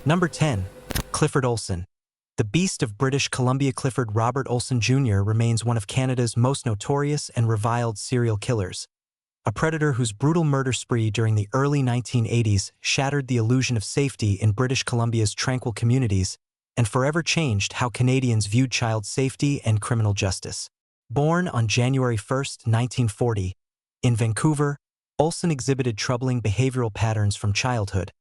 Number 10. Clifford Olson. The beast of British Columbia. Clifford Robert Olson Jr. remains one of Canada's most notorious and reviled serial killers, a predator whose brutal murder spree during the early 1980s shattered the illusion of safety in British Columbia's tranquil communities and forever changed how Canadians viewed child safety and criminal justice. Born on January 1, 1940, in Vancouver, Olson exhibited troubling behavioral patterns from childhood,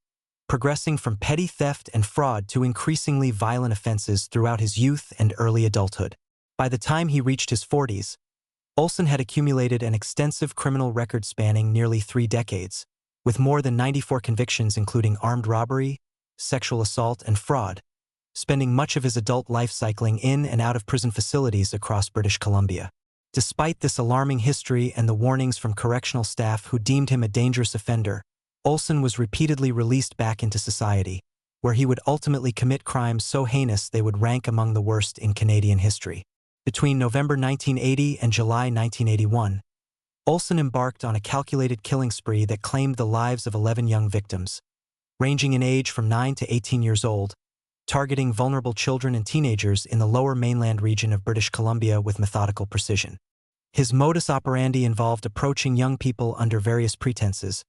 progressing from petty theft and fraud to increasingly violent offenses throughout his youth and early adulthood. By the time he reached his 40s, Olson had accumulated an extensive criminal record spanning nearly 3 decades, with more than 94 convictions including armed robbery, sexual assault, and fraud, spending much of his adult life cycling in and out of prison facilities across British Columbia. Despite this alarming history and the warnings from correctional staff who deemed him a dangerous offender, Olson was repeatedly released back into society, where he would ultimately commit crimes so heinous they would rank among the worst in Canadian history. Between November 1980 and July 1981, Olson embarked on a calculated killing spree that claimed the lives of 11 young victims, ranging in age from 9 to 18 years old, targeting vulnerable children and teenagers in the lower mainland region of British Columbia with methodical precision. His modus operandi involved approaching young people under various pretenses,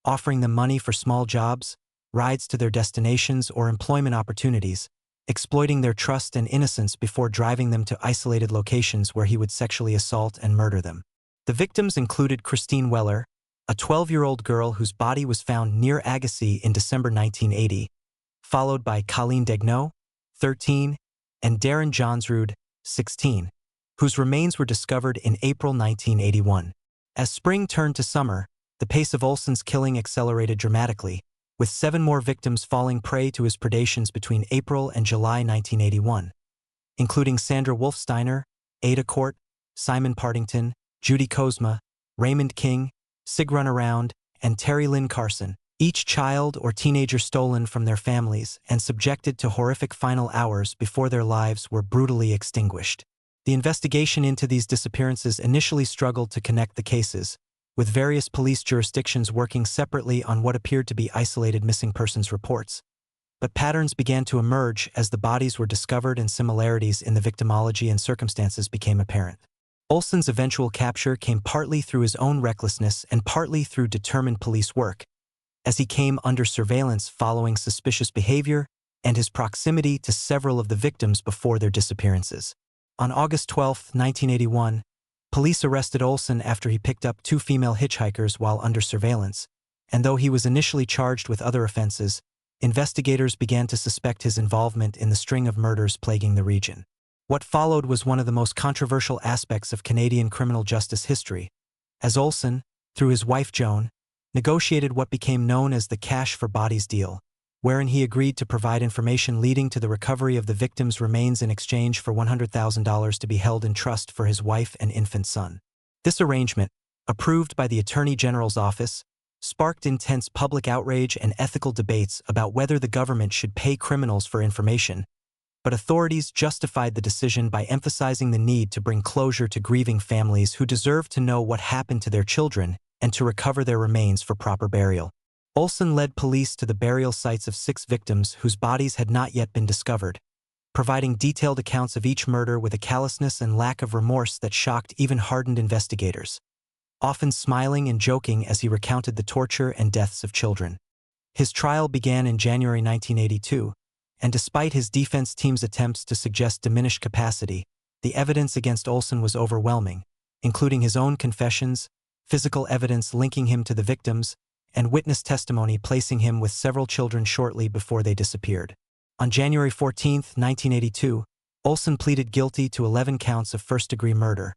offering them money for small jobs, rides to their destinations, or employment opportunities, exploiting their trust and innocence before driving them to isolated locations where he would sexually assault and murder them. The victims included Christine Weller, a 12-year-old girl whose body was found near Agassiz in December 1980, followed by Colleen Degnaud, 13, and Darren Johnsrud, 16, whose remains were discovered in April 1981. As spring turned to summer, the pace of Olson's killing accelerated dramatically, with 7 more victims falling prey to his predations between April and July 1981, including Sandra Wolfsteiner, Ada Court, Simon Partington, Judy Kozma, Raymond King, Sig Runaround, and Terry Lynn Carson, each child or teenager stolen from their families and subjected to horrific final hours before their lives were brutally extinguished. The investigation into these disappearances initially struggled to connect the cases, with various police jurisdictions working separately on what appeared to be isolated missing persons reports. But patterns began to emerge as the bodies were discovered and similarities in the victimology and circumstances became apparent. Olson's eventual capture came partly through his own recklessness and partly through determined police work, as he came under surveillance following suspicious behavior and his proximity to several of the victims before their disappearances. On August 12, 1981, police arrested Olson after he picked up 2 female hitchhikers while under surveillance, and though he was initially charged with other offenses, investigators began to suspect his involvement in the string of murders plaguing the region. What followed was one of the most controversial aspects of Canadian criminal justice history, as Olson, through his wife Joan, negotiated what became known as the cash for bodies deal, wherein he agreed to provide information leading to the recovery of the victims' remains in exchange for $100,000 to be held in trust for his wife and infant son. This arrangement, approved by the Attorney General's office, sparked intense public outrage and ethical debates about whether the government should pay criminals for information, but authorities justified the decision by emphasizing the need to bring closure to grieving families who deserve to know what happened to their children and to recover their remains for proper burial. Olson led police to the burial sites of 6 victims whose bodies had not yet been discovered, providing detailed accounts of each murder with a callousness and lack of remorse that shocked even hardened investigators, often smiling and joking as he recounted the torture and deaths of children. His trial began in January 1982, and despite his defense team's attempts to suggest diminished capacity, the evidence against Olson was overwhelming, including his own confessions, physical evidence linking him to the victims, and witness testimony placing him with several children shortly before they disappeared. On January 14, 1982, Olson pleaded guilty to 11 counts of first-degree murder,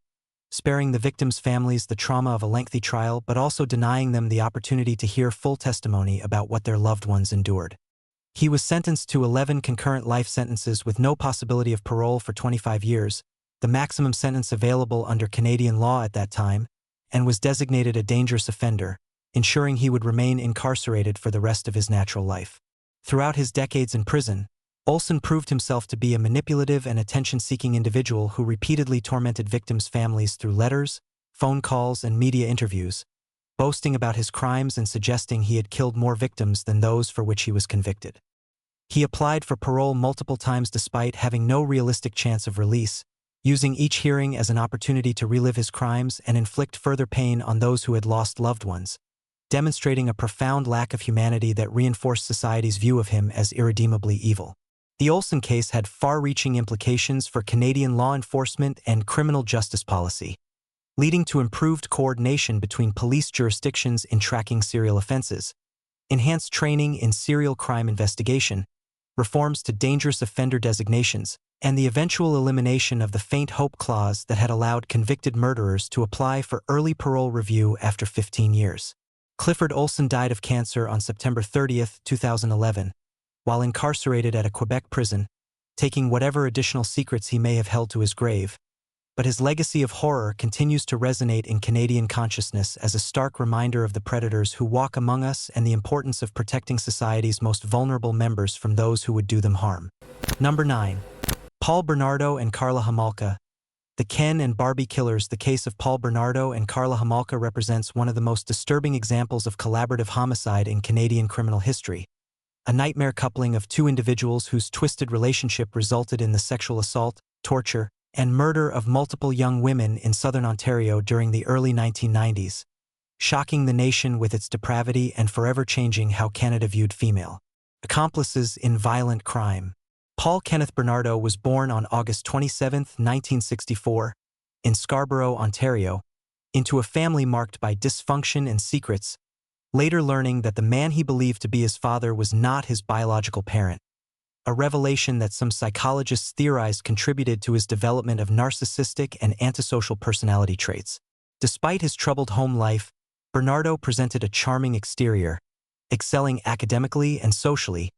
sparing the victims' families the trauma of a lengthy trial but also denying them the opportunity to hear full testimony about what their loved ones endured. He was sentenced to 11 concurrent life sentences with no possibility of parole for 25 years, the maximum sentence available under Canadian law at that time, and was designated a dangerous offender, ensuring he would remain incarcerated for the rest of his natural life. Throughout his decades in prison, Olson proved himself to be a manipulative and attention-seeking individual who repeatedly tormented victims' families through letters, phone calls, and media interviews, boasting about his crimes and suggesting he had killed more victims than those for which he was convicted. He applied for parole multiple times despite having no realistic chance of release, using each hearing as an opportunity to relive his crimes and inflict further pain on those who had lost loved ones, demonstrating a profound lack of humanity that reinforced society's view of him as irredeemably evil. The Olsen case had far-reaching implications for Canadian law enforcement and criminal justice policy, leading to improved coordination between police jurisdictions in tracking serial offenses, enhanced training in serial crime investigation, reforms to dangerous offender designations, and the eventual elimination of the faint hope clause that had allowed convicted murderers to apply for early parole review after 15 years. Clifford Olson died of cancer on September 30, 2011, while incarcerated at a Quebec prison, taking whatever additional secrets he may have held to his grave. But his legacy of horror continues to resonate in Canadian consciousness as a stark reminder of the predators who walk among us and the importance of protecting society's most vulnerable members from those who would do them harm. Number 9. Bernardo and Karla Homolka. The Ken and Barbie Killers. The case of Bernardo and Karla Homolka represents one of the most disturbing examples of collaborative homicide in Canadian criminal history. A nightmare coupling of two individuals whose twisted relationship resulted in the sexual assault, torture, and murder of multiple young women in southern Ontario during the early 1990s, shocking the nation with its depravity and forever changing how Canada viewed female accomplices in violent crime. Paul Kenneth Bernardo was born on August 27, 1964, in Scarborough, Ontario, into a family marked by dysfunction and secrets, later learning that the man he believed to be his father was not his biological parent, a revelation that some psychologists theorized contributed to his development of narcissistic and antisocial personality traits. Despite his troubled home life, Bernardo presented a charming exterior, excelling academically and socially,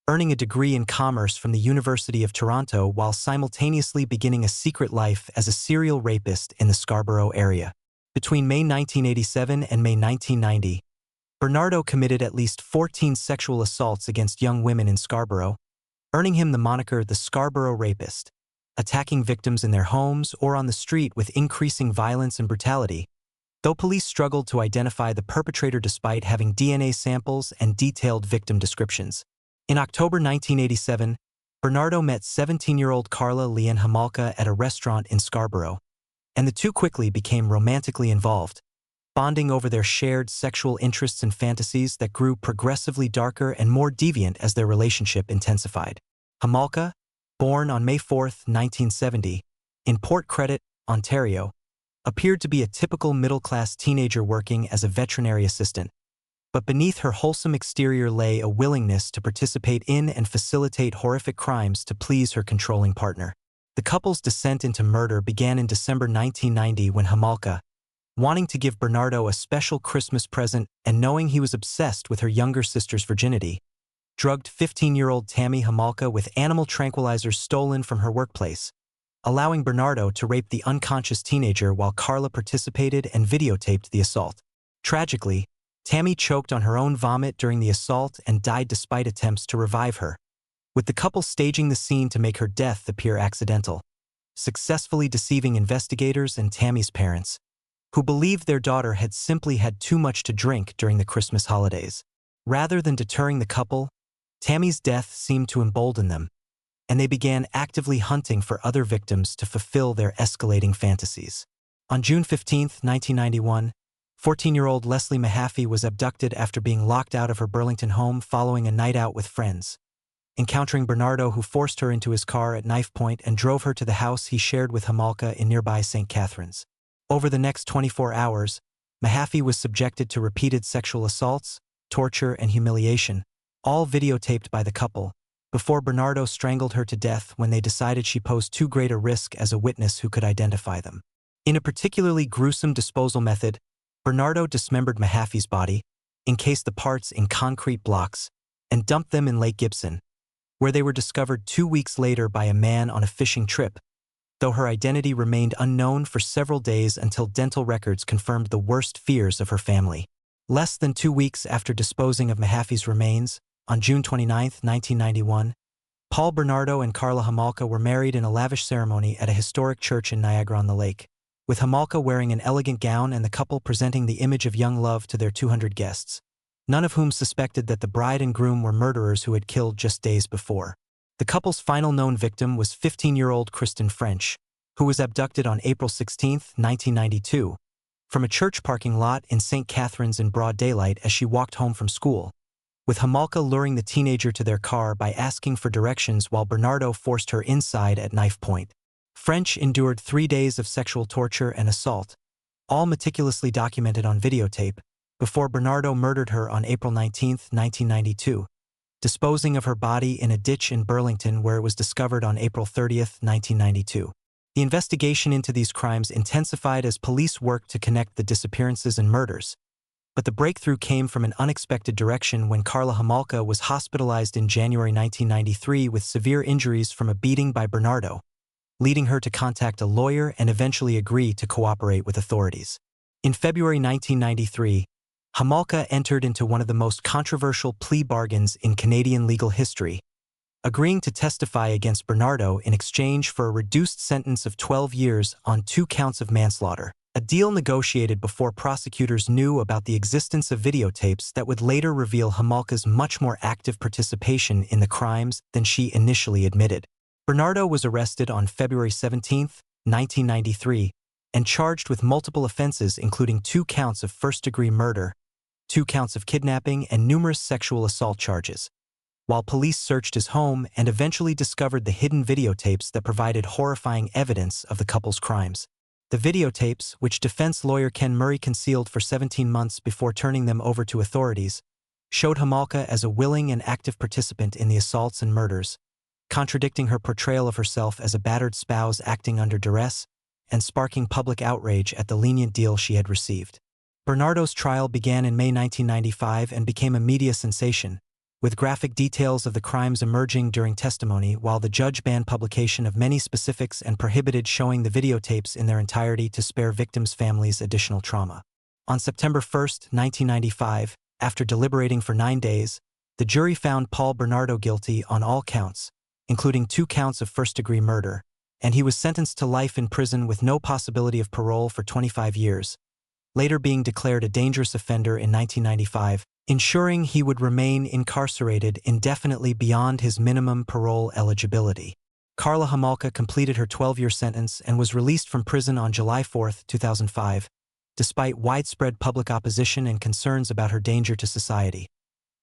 earning a degree in commerce from the University of Toronto while simultaneously beginning a secret life as a serial rapist in the Scarborough area. Between May 1987 and May 1990, Bernardo committed at least 14 sexual assaults against young women in Scarborough, earning him the moniker the Scarborough Rapist, attacking victims in their homes or on the street with increasing violence and brutality, though police struggled to identify the perpetrator despite having DNA samples and detailed victim descriptions. In October 1987, Bernardo met 17-year-old Karla Leanne Homolka at a restaurant in Scarborough, and the two quickly became romantically involved, bonding over their shared sexual interests and fantasies that grew progressively darker and more deviant as their relationship intensified. Homolka, born on May 4, 1970, in Port Credit, Ontario, appeared to be a typical middle-class teenager working as a veterinary assistant, but beneath her wholesome exterior lay a willingness to participate in and facilitate horrific crimes to please her controlling partner. The couple's descent into murder began in December 1990 when Homolka, wanting to give Bernardo a special Christmas present and knowing he was obsessed with her younger sister's virginity, drugged 15-year-old Tammy Homolka with animal tranquilizers stolen from her workplace, allowing Bernardo to rape the unconscious teenager while Karla participated and videotaped the assault. Tragically, Tammy choked on her own vomit during the assault and died despite attempts to revive her, with the couple staging the scene to make her death appear accidental, successfully deceiving investigators and Tammy's parents, who believed their daughter had simply had too much to drink during the Christmas holidays. Rather than deterring the couple, Tammy's death seemed to embolden them, and they began actively hunting for other victims to fulfill their escalating fantasies. On June 15, 1991, 14-year-old Leslie Mahaffey was abducted after being locked out of her Burlington home following a night out with friends, encountering Bernardo, who forced her into his car at knife point and drove her to the house he shared with Homolka in nearby St. Catharines. Over the next 24 hours, Mahaffey was subjected to repeated sexual assaults, torture, and humiliation, all videotaped by the couple, before Bernardo strangled her to death when they decided she posed too great a risk as a witness who could identify them. In a particularly gruesome disposal method, Bernardo dismembered Mahaffey's body, encased the parts in concrete blocks, and dumped them in Lake Gibson, where they were discovered 2 weeks later by a man on a fishing trip, though her identity remained unknown for several days until dental records confirmed the worst fears of her family. Less than 2 weeks after disposing of Mahaffey's remains, on June 29, 1991, Bernardo and Karla Homolka were married in a lavish ceremony at a historic church in Niagara-on-the-Lake, with Homolka wearing an elegant gown and the couple presenting the image of young love to their 200 guests. none of whom suspected that the bride and groom were murderers who had killed just days before. The couple's final known victim was 15-year-old Kristen French, who was abducted on April 16, 1992, from a church parking lot in St. Catharines in broad daylight as she walked home from school, with Homolka luring the teenager to their car by asking for directions while Bernardo forced her inside at knife point. French endured 3 days of sexual torture and assault, all meticulously documented on videotape, before Bernardo murdered her on April 19, 1992, disposing of her body in a ditch in Burlington where it was discovered on April 30, 1992. The investigation into these crimes intensified as police worked to connect the disappearances and murders, but the breakthrough came from an unexpected direction when Karla Homolka was hospitalized in January 1993 with severe injuries from a beating by Bernardo, leading her to contact a lawyer and eventually agree to cooperate with authorities. In February 1993, Homolka entered into one of the most controversial plea bargains in Canadian legal history, agreeing to testify against Bernardo in exchange for a reduced sentence of 12 years on 2 counts of manslaughter, a deal negotiated before prosecutors knew about the existence of videotapes that would later reveal Homolka's much more active participation in the crimes than she initially admitted. Bernardo was arrested on February 17, 1993, and charged with multiple offenses including 2 counts of first-degree murder, 2 counts of kidnapping, and numerous sexual assault charges, while police searched his home and eventually discovered the hidden videotapes that provided horrifying evidence of the couple's crimes. The videotapes, which defense lawyer Ken Murray concealed for 17 months before turning them over to authorities, showed Homolka as a willing and active participant in the assaults and murders, contradicting her portrayal of herself as a battered spouse acting under duress and sparking public outrage at the lenient deal she had received. Bernardo's trial began in May 1995 and became a media sensation, with graphic details of the crimes emerging during testimony, while the judge banned publication of many specifics and prohibited showing the videotapes in their entirety to spare victims' families additional trauma. On September 1, 1995, after deliberating for 9 days, the jury found Paul Bernardo guilty on all counts, including 2 counts of first-degree murder, and he was sentenced to life in prison with no possibility of parole for 25 years, later being declared a dangerous offender in 1995, ensuring he would remain incarcerated indefinitely beyond his minimum parole eligibility. Karla Homolka completed her 12-year sentence and was released from prison on July 4, 2005, despite widespread public opposition and concerns about her danger to society.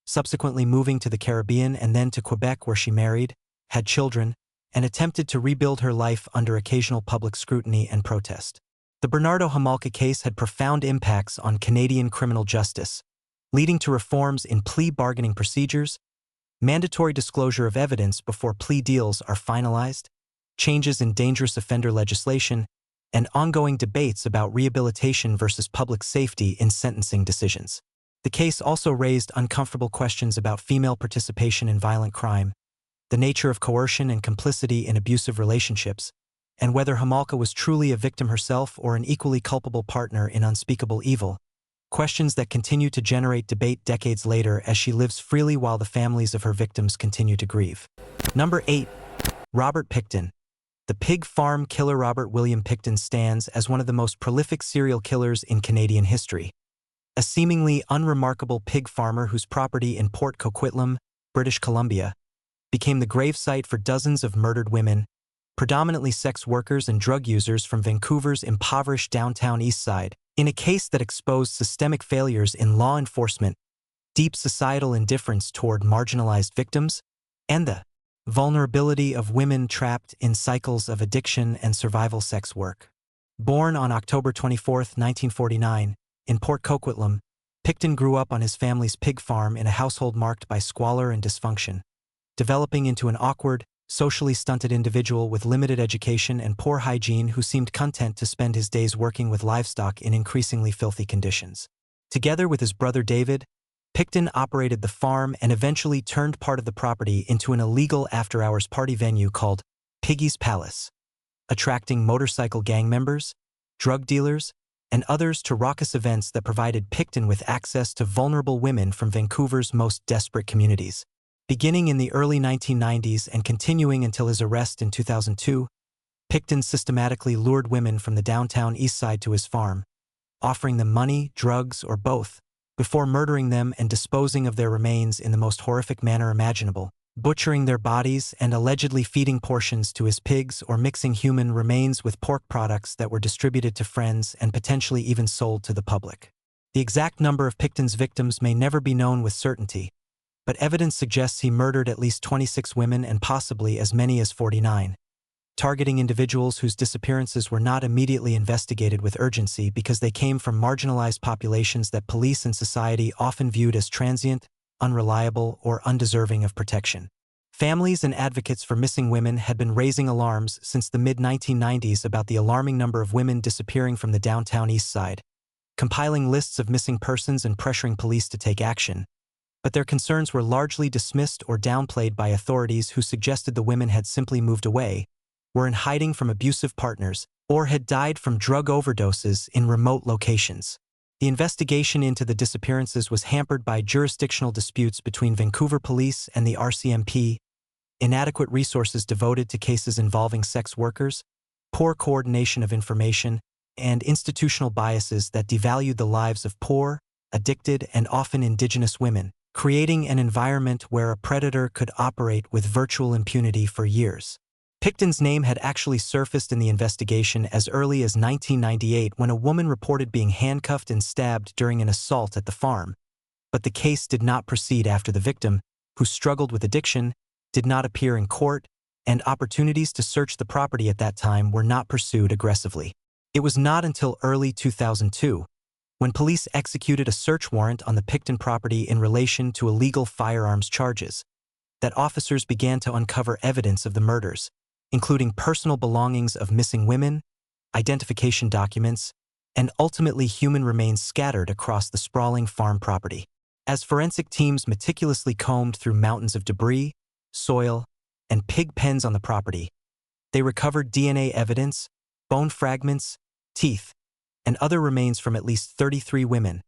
Subsequently moving to the Caribbean and then to Quebec, where she married, had children, and attempted to rebuild her life under occasional public scrutiny and protest. The Bernardo Homolka case had profound impacts on Canadian criminal justice, leading to reforms in plea bargaining procedures, mandatory disclosure of evidence before plea deals are finalized, changes in dangerous offender legislation, and ongoing debates about rehabilitation versus public safety in sentencing decisions. The case also raised uncomfortable questions about female participation in violent crime, the nature of coercion and complicity in abusive relationships, and whether Homolka was truly a victim herself or an equally culpable partner in unspeakable evil, questions that continue to generate debate decades later as she lives freely while the families of her victims continue to grieve. Number 8. Robert Pickton. The pig farm killer Robert William Pickton stands as one of the most prolific serial killers in Canadian history. A seemingly unremarkable pig farmer whose property in Port Coquitlam, British Columbia, became the gravesite for dozens of murdered women, predominantly sex workers and drug users from Vancouver's impoverished downtown east side, in a case that exposed systemic failures in law enforcement, deep societal indifference toward marginalized victims, and the vulnerability of women trapped in cycles of addiction and survival sex work. Born on October 24, 1949, in Port Coquitlam, Pickton grew up on his family's pig farm in a household marked by squalor and dysfunction, developing into an awkward, socially stunted individual with limited education and poor hygiene who seemed content to spend his days working with livestock in increasingly filthy conditions. Together with his brother David, Pickton operated the farm and eventually turned part of the property into an illegal after-hours party venue called Piggy's Palace, attracting motorcycle gang members, drug dealers, and others to raucous events that provided Pickton with access to vulnerable women from Vancouver's most desperate communities. Beginning in the early 1990s and continuing until his arrest in 2002, Pickton systematically lured women from the downtown east side to his farm, offering them money, drugs, or both, before murdering them and disposing of their remains in the most horrific manner imaginable, butchering their bodies and allegedly feeding portions to his pigs or mixing human remains with pork products that were distributed to friends and potentially even sold to the public. The exact number of Pickton's victims may never be known with certainty, but evidence suggests he murdered at least 26 women and possibly as many as 49, targeting individuals whose disappearances were not immediately investigated with urgency because they came from marginalized populations that police and society often viewed as transient, unreliable, or undeserving of protection. Families and advocates for missing women had been raising alarms since the mid-1990s about the alarming number of women disappearing from the downtown East Side, compiling lists of missing persons and pressuring police to take action. But their concerns were largely dismissed or downplayed by authorities who suggested the women had simply moved away, were in hiding from abusive partners, or had died from drug overdoses in remote locations. The investigation into the disappearances was hampered by jurisdictional disputes between Vancouver police and the RCMP, inadequate resources devoted to cases involving sex workers, poor coordination of information, and institutional biases that devalued the lives of poor, addicted, and often Indigenous women, creating an environment where a predator could operate with virtual impunity for years. Pickton's name had actually surfaced in the investigation as early as 1998 when a woman reported being handcuffed and stabbed during an assault at the farm, but the case did not proceed after the victim, who struggled with addiction, did not appear in court, and opportunities to search the property at that time were not pursued aggressively. It was not until early 2002, when police executed a search warrant on the Pickton property in relation to illegal firearms charges, that officers began to uncover evidence of the murders, including personal belongings of missing women, identification documents, and ultimately human remains scattered across the sprawling farm property. As forensic teams meticulously combed through mountains of debris, soil, and pig pens on the property, they recovered DNA evidence, bone fragments, teeth, and other remains from at least 33 women,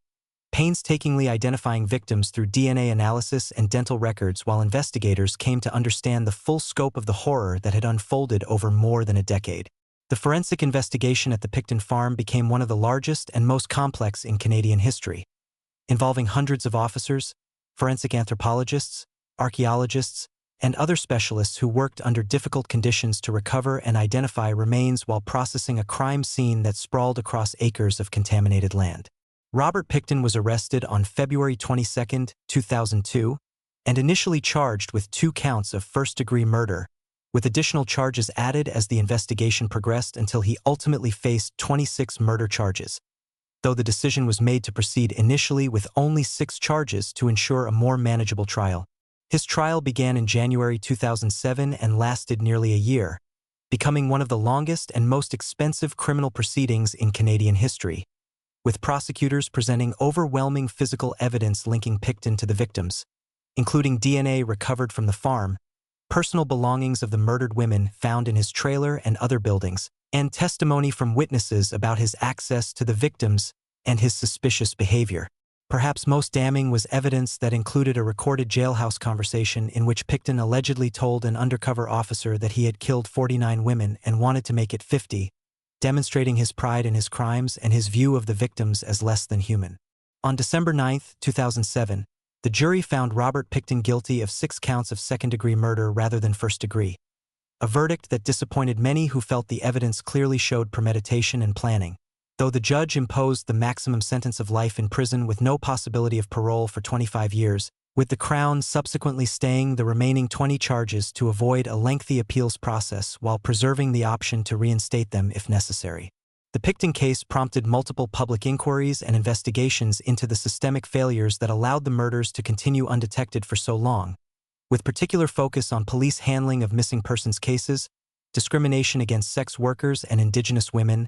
painstakingly identifying victims through DNA analysis and dental records while investigators came to understand the full scope of the horror that had unfolded over more than a decade. The forensic investigation at the Pickton farm became one of the largest and most complex in Canadian history, involving hundreds of officers, forensic anthropologists, archaeologists, and other specialists who worked under difficult conditions to recover and identify remains while processing a crime scene that sprawled across acres of contaminated land. Robert Pickton was arrested on February 22, 2002, and initially charged with 2 counts of first-degree murder, with additional charges added as the investigation progressed until he ultimately faced 26 murder charges, though the decision was made to proceed initially with only 6 charges to ensure a more manageable trial. His trial began in January 2007 and lasted nearly a year, becoming one of the longest and most expensive criminal proceedings in Canadian history, with prosecutors presenting overwhelming physical evidence linking Pickton to the victims, including DNA recovered from the farm, personal belongings of the murdered women found in his trailer and other buildings, and testimony from witnesses about his access to the victims and his suspicious behavior. Perhaps most damning was evidence that included a recorded jailhouse conversation in which Pickton allegedly told an undercover officer that he had killed 49 women and wanted to make it 50, demonstrating his pride in his crimes and his view of the victims as less than human. On December 9, 2007, the jury found Robert Pickton guilty of 6 counts of second-degree murder rather than first-degree, a verdict that disappointed many who felt the evidence clearly showed premeditation and planning. Though the judge imposed the maximum sentence of life in prison with no possibility of parole for 25 years, with the Crown subsequently staying the remaining 20 charges to avoid a lengthy appeals process while preserving the option to reinstate them if necessary. The Pickton case prompted multiple public inquiries and investigations into the systemic failures that allowed the murders to continue undetected for so long, with particular focus on police handling of missing persons cases, discrimination against sex workers and Indigenous women,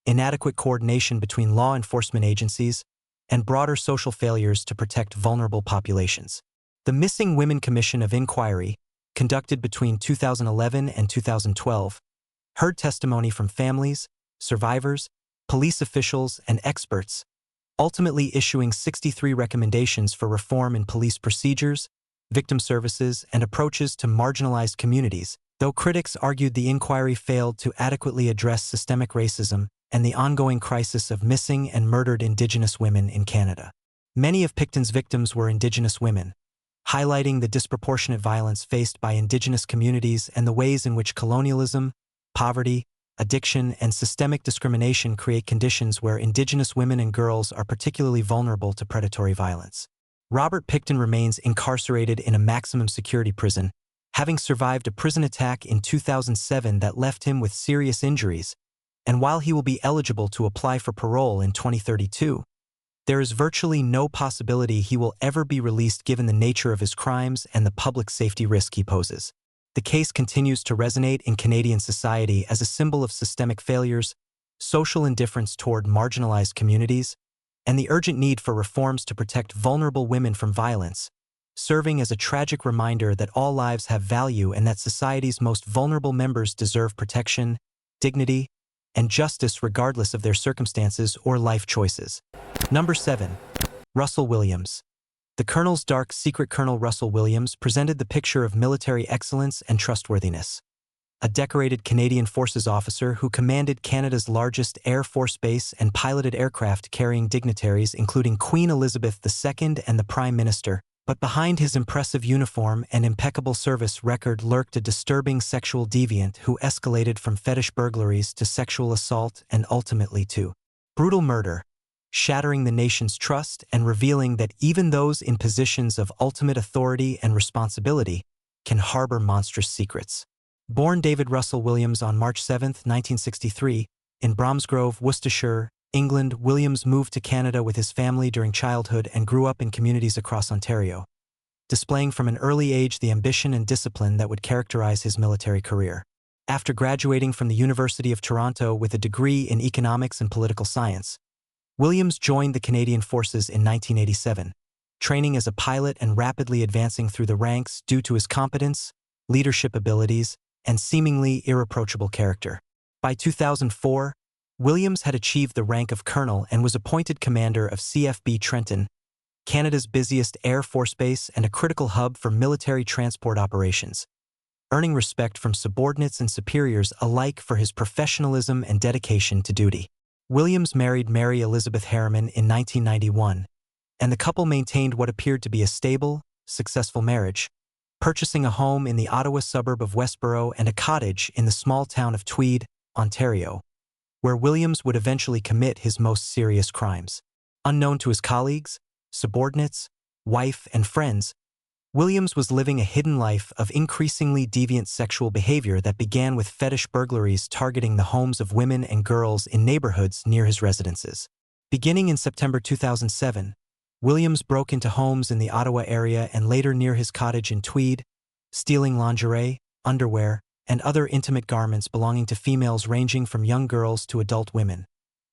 inadequate coordination between law enforcement agencies, and broader social failures to protect vulnerable populations. The Missing Women Commission of Inquiry, conducted between 2011 and 2012, heard testimony from families, survivors, police officials, and experts, ultimately issuing 63 recommendations for reform in police procedures, victim services, and approaches to marginalized communities, though critics argued the inquiry failed to adequately address systemic racism and the ongoing crisis of missing and murdered Indigenous women in Canada. Many of Pickton's victims were Indigenous women, highlighting the disproportionate violence faced by Indigenous communities and the ways in which colonialism, poverty, addiction, and systemic discrimination create conditions where Indigenous women and girls are particularly vulnerable to predatory violence. Robert Pickton remains incarcerated in a maximum security prison, having survived a prison attack in 2007 that left him with serious injuries, and while he will be eligible to apply for parole in 2032, there is virtually no possibility he will ever be released given the nature of his crimes and the public safety risk he poses. The case continues to resonate in Canadian society as a symbol of systemic failures, social indifference toward marginalized communities, and the urgent need for reforms to protect vulnerable women from violence, serving as a tragic reminder that all lives have value and that society's most vulnerable members deserve protection, dignity, and justice regardless of their circumstances or life choices. Number 7. Russell Williams. The Colonel's dark secret. Colonel Russell Williams presented the picture of military excellence and trustworthiness. A decorated Canadian Forces officer who commanded Canada's largest Air Force base and piloted aircraft carrying dignitaries including Queen Elizabeth II and the Prime Minister, but behind his impressive uniform and impeccable service record lurked a disturbing sexual deviant who escalated from fetish burglaries to sexual assault and ultimately to brutal murder, shattering the nation's trust and revealing that even those in positions of ultimate authority and responsibility can harbor monstrous secrets. Born David Russell Williams on March 7, 1963, in Bromsgrove, Worcestershire, England, Williams moved to Canada with his family during childhood and grew up in communities across Ontario, displaying from an early age the ambition and discipline that would characterize his military career. After graduating from the University of Toronto with a degree in economics and political science, Williams joined the Canadian Forces in 1987, training as a pilot and rapidly advancing through the ranks due to his competence, leadership abilities, and seemingly irreproachable character. By 2004, Williams had achieved the rank of colonel and was appointed commander of CFB Trenton, Canada's busiest Air Force base and a critical hub for military transport operations, earning respect from subordinates and superiors alike for his professionalism and dedication to duty. Williams married Mary Elizabeth Harriman in 1991, and the couple maintained what appeared to be a stable, successful marriage, purchasing a home in the Ottawa suburb of Westboro and a cottage in the small town of Tweed, Ontario, where Williams would eventually commit his most serious crimes. Unknown to his colleagues, subordinates, wife, and friends, Williams was living a hidden life of increasingly deviant sexual behavior that began with fetish burglaries targeting the homes of women and girls in neighborhoods near his residences. Beginning in September 2007, Williams broke into homes in the Ottawa area and later near his cottage in Tweed, stealing lingerie, underwear, and other intimate garments belonging to females ranging from young girls to adult women,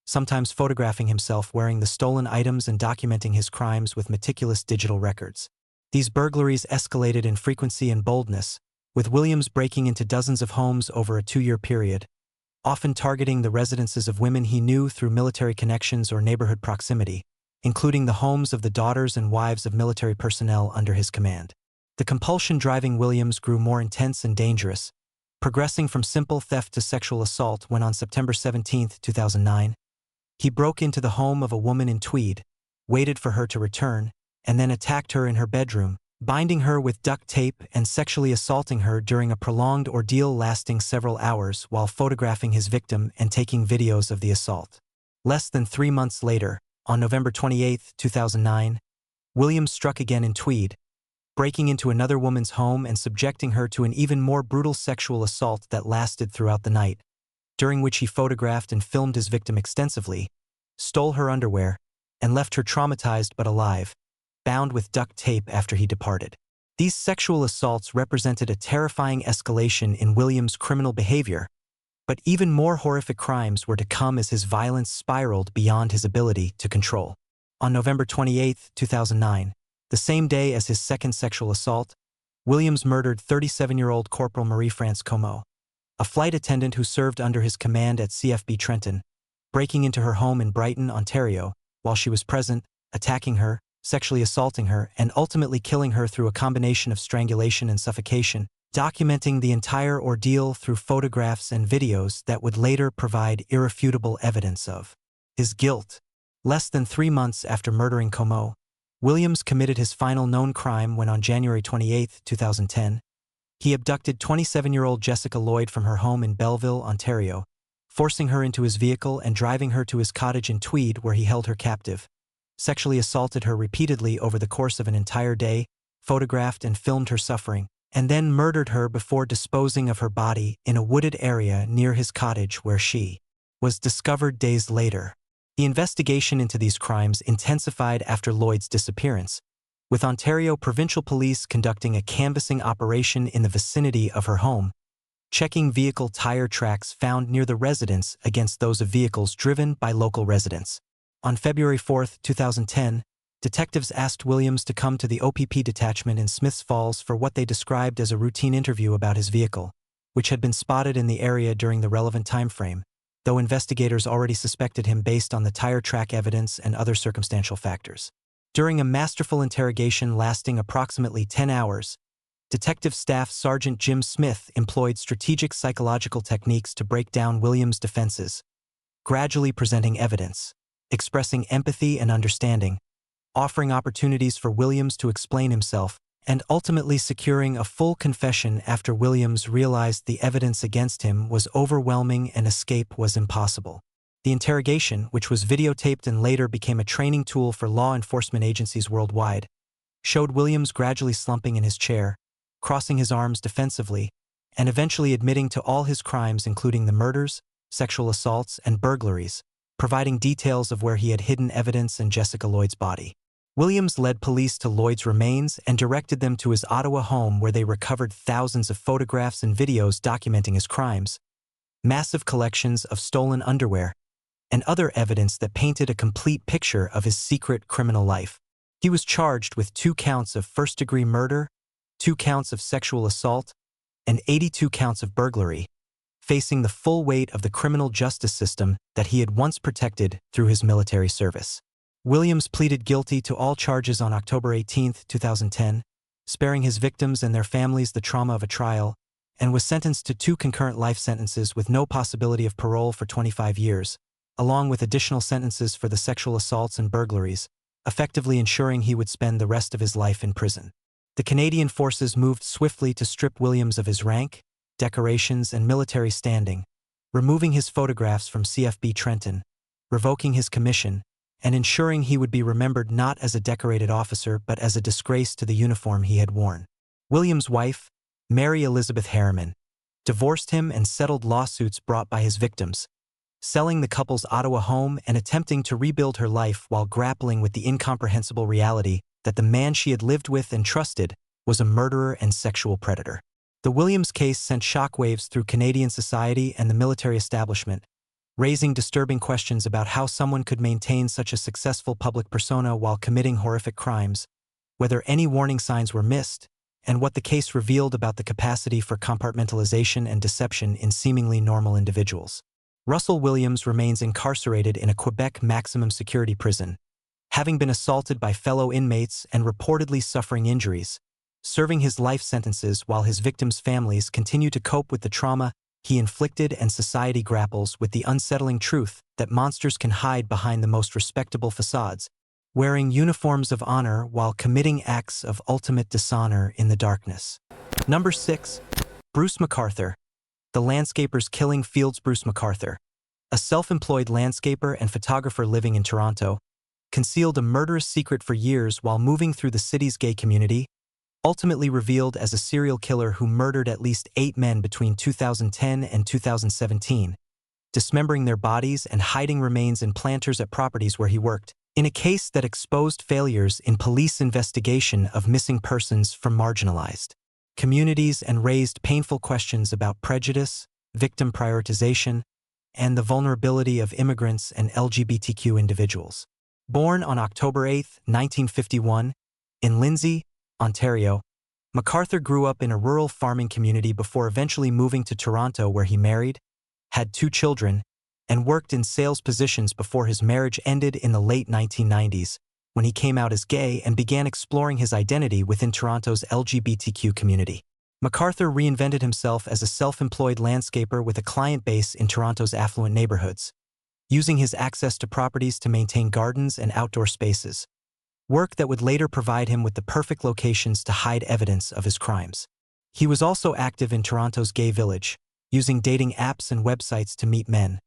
sometimes photographing himself wearing the stolen items and documenting his crimes with meticulous digital records. These burglaries escalated in frequency and boldness, with Williams breaking into dozens of homes over a 2-year period, often targeting the residences of women he knew through military connections or neighborhood proximity, including the homes of the daughters and wives of military personnel under his command. The compulsion driving Williams grew more intense and dangerous, progressing from simple theft to sexual assault when on September 17, 2009, he broke into the home of a woman in Tweed, waited for her to return, and then attacked her in her bedroom, binding her with duct tape and sexually assaulting her during a prolonged ordeal lasting several hours while photographing his victim and taking videos of the assault. Less than 3 months later, on November 28, 2009, Williams struck again in Tweed, breaking into another woman's home and subjecting her to an even more brutal sexual assault that lasted throughout the night, during which he photographed and filmed his victim extensively, stole her underwear, and left her traumatized but alive, bound with duct tape after he departed. These sexual assaults represented a terrifying escalation in Williams' criminal behavior, but even more horrific crimes were to come as his violence spiraled beyond his ability to control. On November 28, 2009, the same day as his second sexual assault, Williams murdered 37-year-old Corporal Marie-France Comeau, a flight attendant who served under his command at CFB Trenton, breaking into her home in Brighton, Ontario, while she was present, attacking her, sexually assaulting her, and ultimately killing her through a combination of strangulation and suffocation, documenting the entire ordeal through photographs and videos that would later provide irrefutable evidence of his guilt. Less than 3 months after murdering Comeau, Williams committed his final known crime when on January 28, 2010, he abducted 27-year-old Jessica Lloyd from her home in Belleville, Ontario, forcing her into his vehicle and driving her to his cottage in Tweed where he held her captive, sexually assaulted her repeatedly over the course of an entire day, photographed and filmed her suffering, and then murdered her before disposing of her body in a wooded area near his cottage where she was discovered days later. The investigation into these crimes intensified after Lloyd's disappearance, with Ontario Provincial Police conducting a canvassing operation in the vicinity of her home, checking vehicle tire tracks found near the residence against those of vehicles driven by local residents. On February 4, 2010, detectives asked Williams to come to the OPP detachment in Smiths Falls for what they described as a routine interview about his vehicle, which had been spotted in the area during the relevant time frame, though investigators already suspected him based on the tire track evidence and other circumstantial factors. During a masterful interrogation lasting approximately 10 hours, Detective Staff Sergeant Jim Smith employed strategic psychological techniques to break down Williams' defenses, gradually presenting evidence, expressing empathy and understanding, offering opportunities for Williams to explain himself, and ultimately securing a full confession after Williams realized the evidence against him was overwhelming and escape was impossible. The interrogation, which was videotaped and later became a training tool for law enforcement agencies worldwide, showed Williams gradually slumping in his chair, crossing his arms defensively, and eventually admitting to all his crimes including the murders, sexual assaults, and burglaries, providing details of where he had hidden evidence and Jessica Lloyd's body. Williams led police to Lloyd's remains and directed them to his Ottawa home where they recovered thousands of photographs and videos documenting his crimes, massive collections of stolen underwear, and other evidence that painted a complete picture of his secret criminal life. He was charged with 2 counts of first-degree murder, 2 counts of sexual assault, and 82 counts of burglary, facing the full weight of the criminal justice system that he had once protected through his military service. Williams pleaded guilty to all charges on October 18, 2010, sparing his victims and their families the trauma of a trial, and was sentenced to 2 concurrent life sentences with no possibility of parole for 25 years, along with additional sentences for the sexual assaults and burglaries, effectively ensuring he would spend the rest of his life in prison. The Canadian forces moved swiftly to strip Williams of his rank, decorations, and military standing, removing his photographs from CFB Trenton, revoking his commission, and ensuring he would be remembered not as a decorated officer but as a disgrace to the uniform he had worn. Williams' wife, Mary Elizabeth Harriman, divorced him and settled lawsuits brought by his victims, selling the couple's Ottawa home and attempting to rebuild her life while grappling with the incomprehensible reality that the man she had lived with and trusted was a murderer and sexual predator. The Williams case sent shockwaves through Canadian society and the military establishment, raising disturbing questions about how someone could maintain such a successful public persona while committing horrific crimes, whether any warning signs were missed, and what the case revealed about the capacity for compartmentalization and deception in seemingly normal individuals. Russell Williams remains incarcerated in a Quebec maximum security prison, having been assaulted by fellow inmates and reportedly suffering injuries, serving his life sentences while his victims' families continue to cope with the trauma he inflicted and society grapples with the unsettling truth that monsters can hide behind the most respectable facades, wearing uniforms of honor while committing acts of ultimate dishonor in the darkness. Number 6. Bruce MacArthur. The landscaper's killing fields. Bruce MacArthur, a self-employed landscaper and photographer living in Toronto, concealed a murderous secret for years while moving through the city's gay community, ultimately revealed as a serial killer who murdered at least 8 men between 2010 and 2017, dismembering their bodies and hiding remains in planters at properties where he worked, in a case that exposed failures in police investigation of missing persons from marginalized communities and raised painful questions about prejudice, victim prioritization, and the vulnerability of immigrants and LGBTQ individuals. Born on October 8, 1951, in Lindsay, Ontario, MacArthur grew up in a rural farming community before eventually moving to Toronto where he married, had 2 children, and worked in sales positions before his marriage ended in the late 1990s, when he came out as gay and began exploring his identity within Toronto's LGBTQ community. MacArthur reinvented himself as a self-employed landscaper with a client base in Toronto's affluent neighborhoods, using his access to properties to maintain gardens and outdoor spaces. work that would later provide him with the perfect locations to hide evidence of his crimes. He was also active in Toronto's gay village, using dating apps and websites to meet men,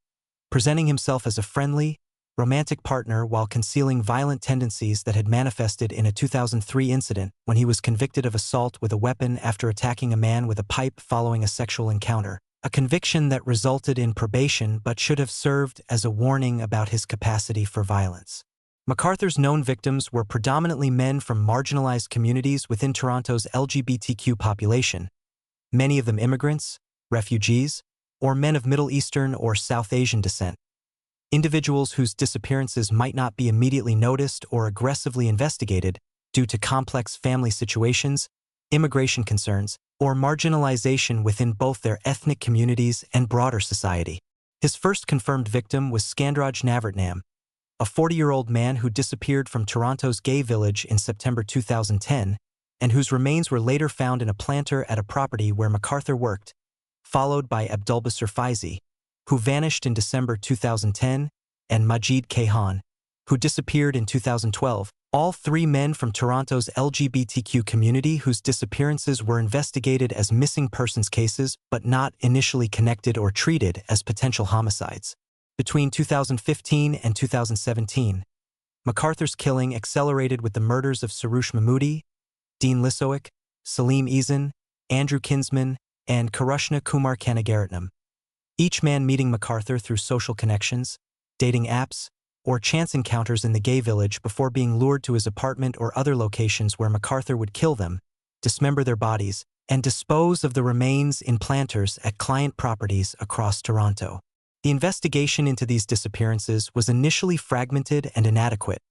presenting himself as a friendly, romantic partner while concealing violent tendencies that had manifested in a 2003 incident when he was convicted of assault with a weapon after attacking a man with a pipe following a sexual encounter, a conviction that resulted in probation but should have served as a warning about his capacity for violence. MacArthur's known victims were predominantly men from marginalized communities within Toronto's LGBTQ population, many of them immigrants, refugees, or men of Middle Eastern or South Asian descent. Individuals whose disappearances might not be immediately noticed or aggressively investigated due to complex family situations, immigration concerns, or marginalization within both their ethnic communities and broader society. His first confirmed victim was Skandraj Navratnam, a 40-year-old man who disappeared from Toronto's gay village in September 2010 and whose remains were later found in a planter at a property where MacArthur worked, followed by Abdulbasir Faizi, who vanished in December 2010, and Majid Kayhan, who disappeared in 2012, all three men from Toronto's LGBTQ community whose disappearances were investigated as missing persons cases but not initially connected or treated as potential homicides. Between 2015 and 2017, MacArthur's killing accelerated with the murders of Sarush Mahmoodi, Dean Lisowick, Salim Eason, Andrew Kinsman, and Karushna Kumar Kanagaratnam, each man meeting MacArthur through social connections, dating apps, or chance encounters in the gay village before being lured to his apartment or other locations where MacArthur would kill them, dismember their bodies, and dispose of the remains in planters at client properties across Toronto. The investigation into these disappearances was initially fragmented and inadequate,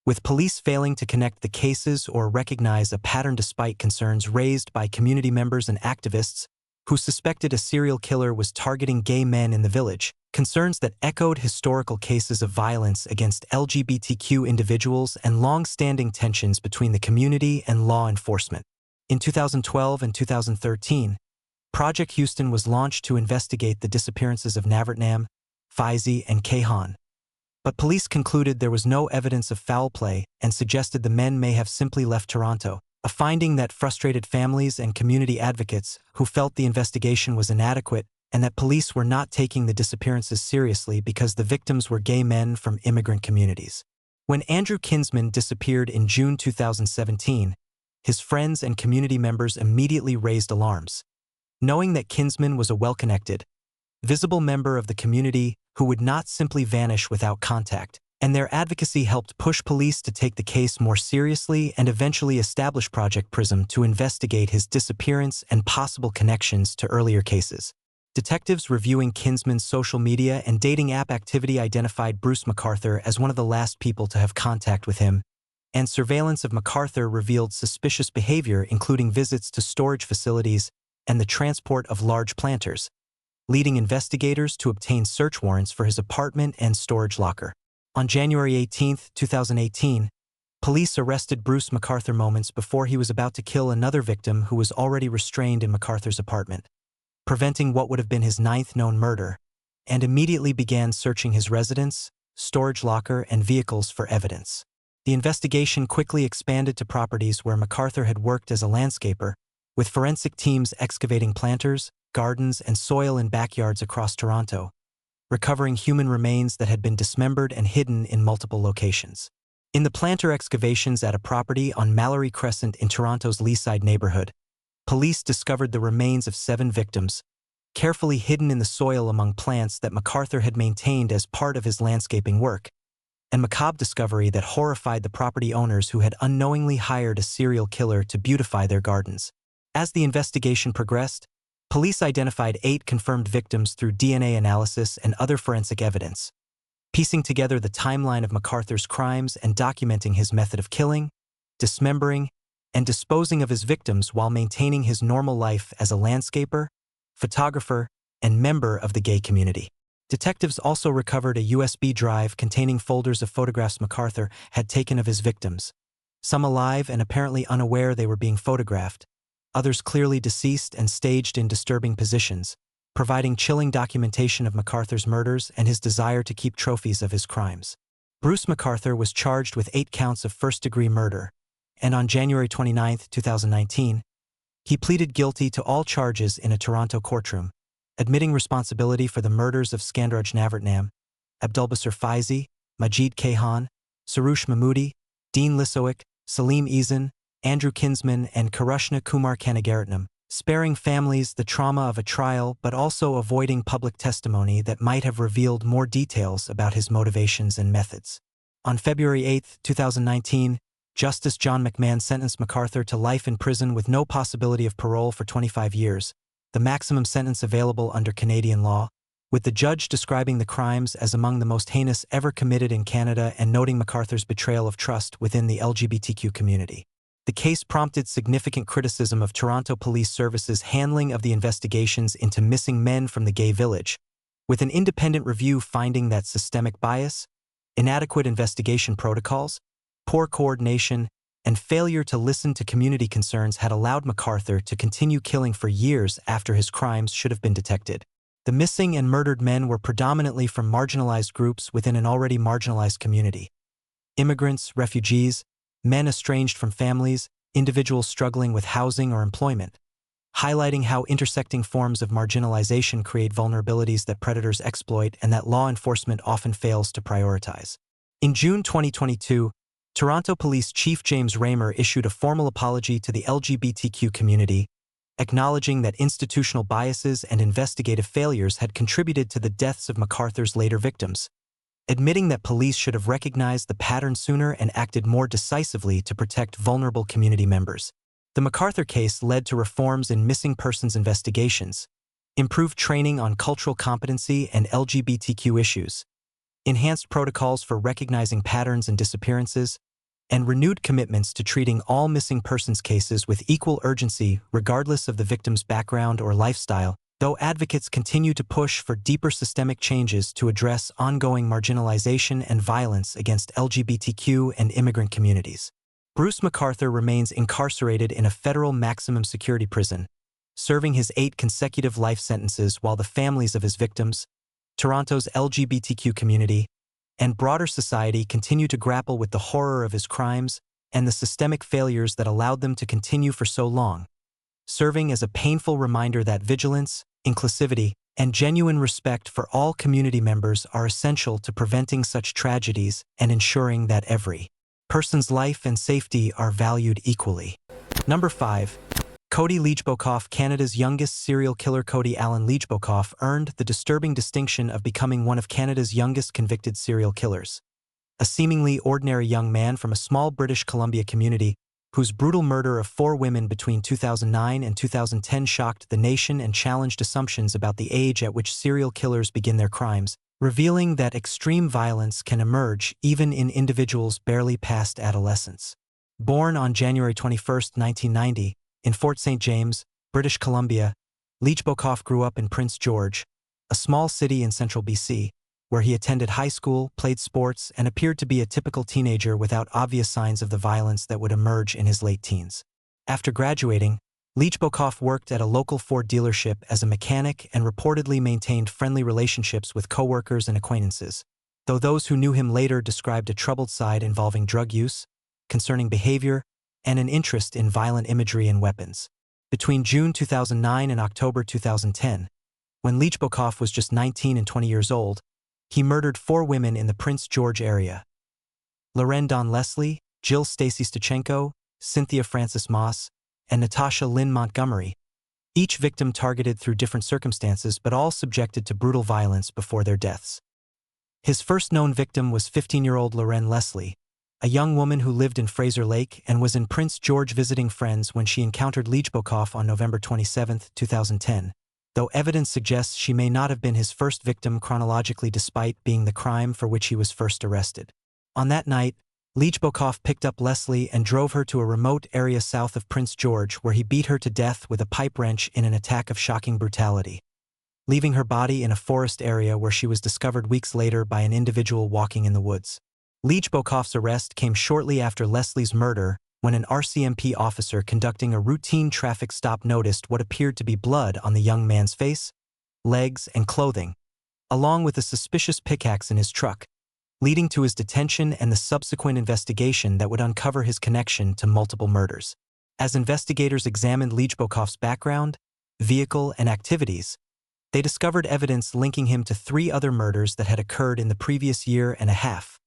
with police failing to connect the cases or recognize a pattern despite concerns raised by community members and activists who suspected a serial killer was targeting gay men in the village, concerns that echoed historical cases of violence against LGBTQ individuals and long-standing tensions between the community and law enforcement. In 2012 and 2013, Project Houston was launched to investigate the disappearances of Navratnam, Faizi, and Kayhan. But police concluded there was no evidence of foul play and suggested the men may have simply left Toronto, a finding that frustrated families and community advocates who felt the investigation was inadequate and that police were not taking the disappearances seriously because the victims were gay men from immigrant communities. When Andrew Kinsman disappeared in June 2017, his friends and community members immediately raised alarms, knowing that Kinsman was a well-connected, visible member of the community who would not simply vanish without contact, and their advocacy helped push police to take the case more seriously and eventually establish Project Prism to investigate his disappearance and possible connections to earlier cases. Detectives reviewing Kinsman's social media and dating app activity identified Bruce MacArthur as one of the last people to have contact with him, and surveillance of MacArthur revealed suspicious behavior including visits to storage facilities and the transport of large planters, leading investigators to obtain search warrants for his apartment and storage locker. On January 18, 2018, police arrested Bruce MacArthur moments before he was about to kill another victim who was already restrained in MacArthur's apartment, preventing what would have been his 9th known murder, and immediately began searching his residence, storage locker, and vehicles for evidence. The investigation quickly expanded to properties where MacArthur had worked as a landscaper, with forensic teams excavating planters, gardens, and soil in backyards across Toronto, recovering human remains that had been dismembered and hidden in multiple locations. In the planter excavations at a property on Mallory Crescent in Toronto's Leaside neighborhood, police discovered the remains of 7 victims, carefully hidden in the soil among plants that MacArthur had maintained as part of his landscaping work, a macabre discovery that horrified the property owners who had unknowingly hired a serial killer to beautify their gardens. As the investigation progressed, police identified 8 confirmed victims through DNA analysis and other forensic evidence, piecing together the timeline of MacArthur's crimes and documenting his method of killing, dismembering, and disposing of his victims while maintaining his normal life as a landscaper, photographer, and member of the gay community. Detectives also recovered a USB drive containing folders of photographs MacArthur had taken of his victims, some alive and apparently unaware they were being photographed, others clearly deceased and staged in disturbing positions, providing chilling documentation of MacArthur's murders and his desire to keep trophies of his crimes. Bruce MacArthur was charged with 8 counts of first-degree murder, and on January 29, 2019, he pleaded guilty to all charges in a Toronto courtroom, admitting responsibility for the murders of Skandaraj Navratnam, Abdulbasir Faizi, Majid Kayhan, Sarush Mahmoodi, Dean Lisowick, Salim Izan, Andrew Kinsman, and Karushna Kumar Kanagaratnam, sparing families the trauma of a trial but also avoiding public testimony that might have revealed more details about his motivations and methods. On February 8, 2019, Justice John McMahon sentenced MacArthur to life in prison with no possibility of parole for 25 years, the maximum sentence available under Canadian law, with the judge describing the crimes as among the most heinous ever committed in Canada and noting MacArthur's betrayal of trust within the LGBTQ community. The case prompted significant criticism of Toronto Police Service's handling of the investigations into missing men from the gay village, with an independent review finding that systemic bias, inadequate investigation protocols, poor coordination, and failure to listen to community concerns had allowed MacArthur to continue killing for years after his crimes should have been detected. The missing and murdered men were predominantly from marginalized groups within an already marginalized community. Immigrants, refugees, men estranged from families, individuals struggling with housing or employment, highlighting how intersecting forms of marginalization create vulnerabilities that predators exploit and that law enforcement often fails to prioritize. In June 2022, Toronto Police Chief James Raymer issued a formal apology to the LGBTQ community, acknowledging that institutional biases and investigative failures had contributed to the deaths of MacArthur's later victims, admitting that police should have recognized the pattern sooner and acted more decisively to protect vulnerable community members. The MacArthur case led to reforms in missing persons investigations, improved training on cultural competency and LGBTQ issues, enhanced protocols for recognizing patterns and disappearances, and renewed commitments to treating all missing persons cases with equal urgency regardless of the victim's background or lifestyle, though advocates continue to push for deeper systemic changes to address ongoing marginalization and violence against LGBTQ and immigrant communities. Bruce MacArthur remains incarcerated in a federal maximum security prison, serving his 8 consecutive life sentences while the families of his victims, Toronto's LGBTQ community, and broader society continue to grapple with the horror of his crimes and the systemic failures that allowed them to continue for so long, serving as a painful reminder that vigilance, inclusivity, and genuine respect for all community members are essential to preventing such tragedies and ensuring that every person's life and safety are valued equally. Number 5. Cody Legebokoff. Canada's youngest serial killer Cody Allan Legebokoff earned the disturbing distinction of becoming one of Canada's youngest convicted serial killers. A seemingly ordinary young man from a small British Columbia community whose brutal murder of 4 women between 2009 and 2010 shocked the nation and challenged assumptions about the age at which serial killers begin their crimes, revealing that extreme violence can emerge even in individuals barely past adolescence. Born on January 21, 1990, in Fort St. James, British Columbia, Legebokoff grew up in Prince George, a small city in central BC, where he attended high school, played sports, and appeared to be a typical teenager without obvious signs of the violence that would emerge in his late teens. After graduating, Legebokoff worked at a local Ford dealership as a mechanic and reportedly maintained friendly relationships with coworkers and acquaintances, though those who knew him later described a troubled side involving drug use, concerning behavior, and an interest in violent imagery and weapons. Between June 2009 and October 2010, when Legebokoff was just 19 and 20 years old, he murdered 4 women in the Prince George area. Lauren Dawn Leslie, Jill Stacy Stachenko, Cynthia Frances Moss, and Natasha Lynn Montgomery, each victim targeted through different circumstances but all subjected to brutal violence before their deaths. His first known victim was 15-year-old Lauren Leslie, a young woman who lived in Fraser Lake and was in Prince George visiting friends when she encountered Legebokoff on November 27, 2010, though evidence suggests she may not have been his first victim chronologically despite being the crime for which he was first arrested. On that night, Legebokoff picked up Leslie and drove her to a remote area south of Prince George where he beat her to death with a pipe wrench in an attack of shocking brutality, leaving her body in a forest area where she was discovered weeks later by an individual walking in the woods. Legebokoff's arrest came shortly after Leslie's murder when an RCMP officer conducting a routine traffic stop noticed what appeared to be blood on the young man's face, legs, and clothing, along with a suspicious pickaxe in his truck, leading to his detention and the subsequent investigation that would uncover his connection to multiple murders. As investigators examined Legebokoff's background, vehicle, and activities, they discovered evidence linking him to 3 other murders that had occurred in the previous year and a half,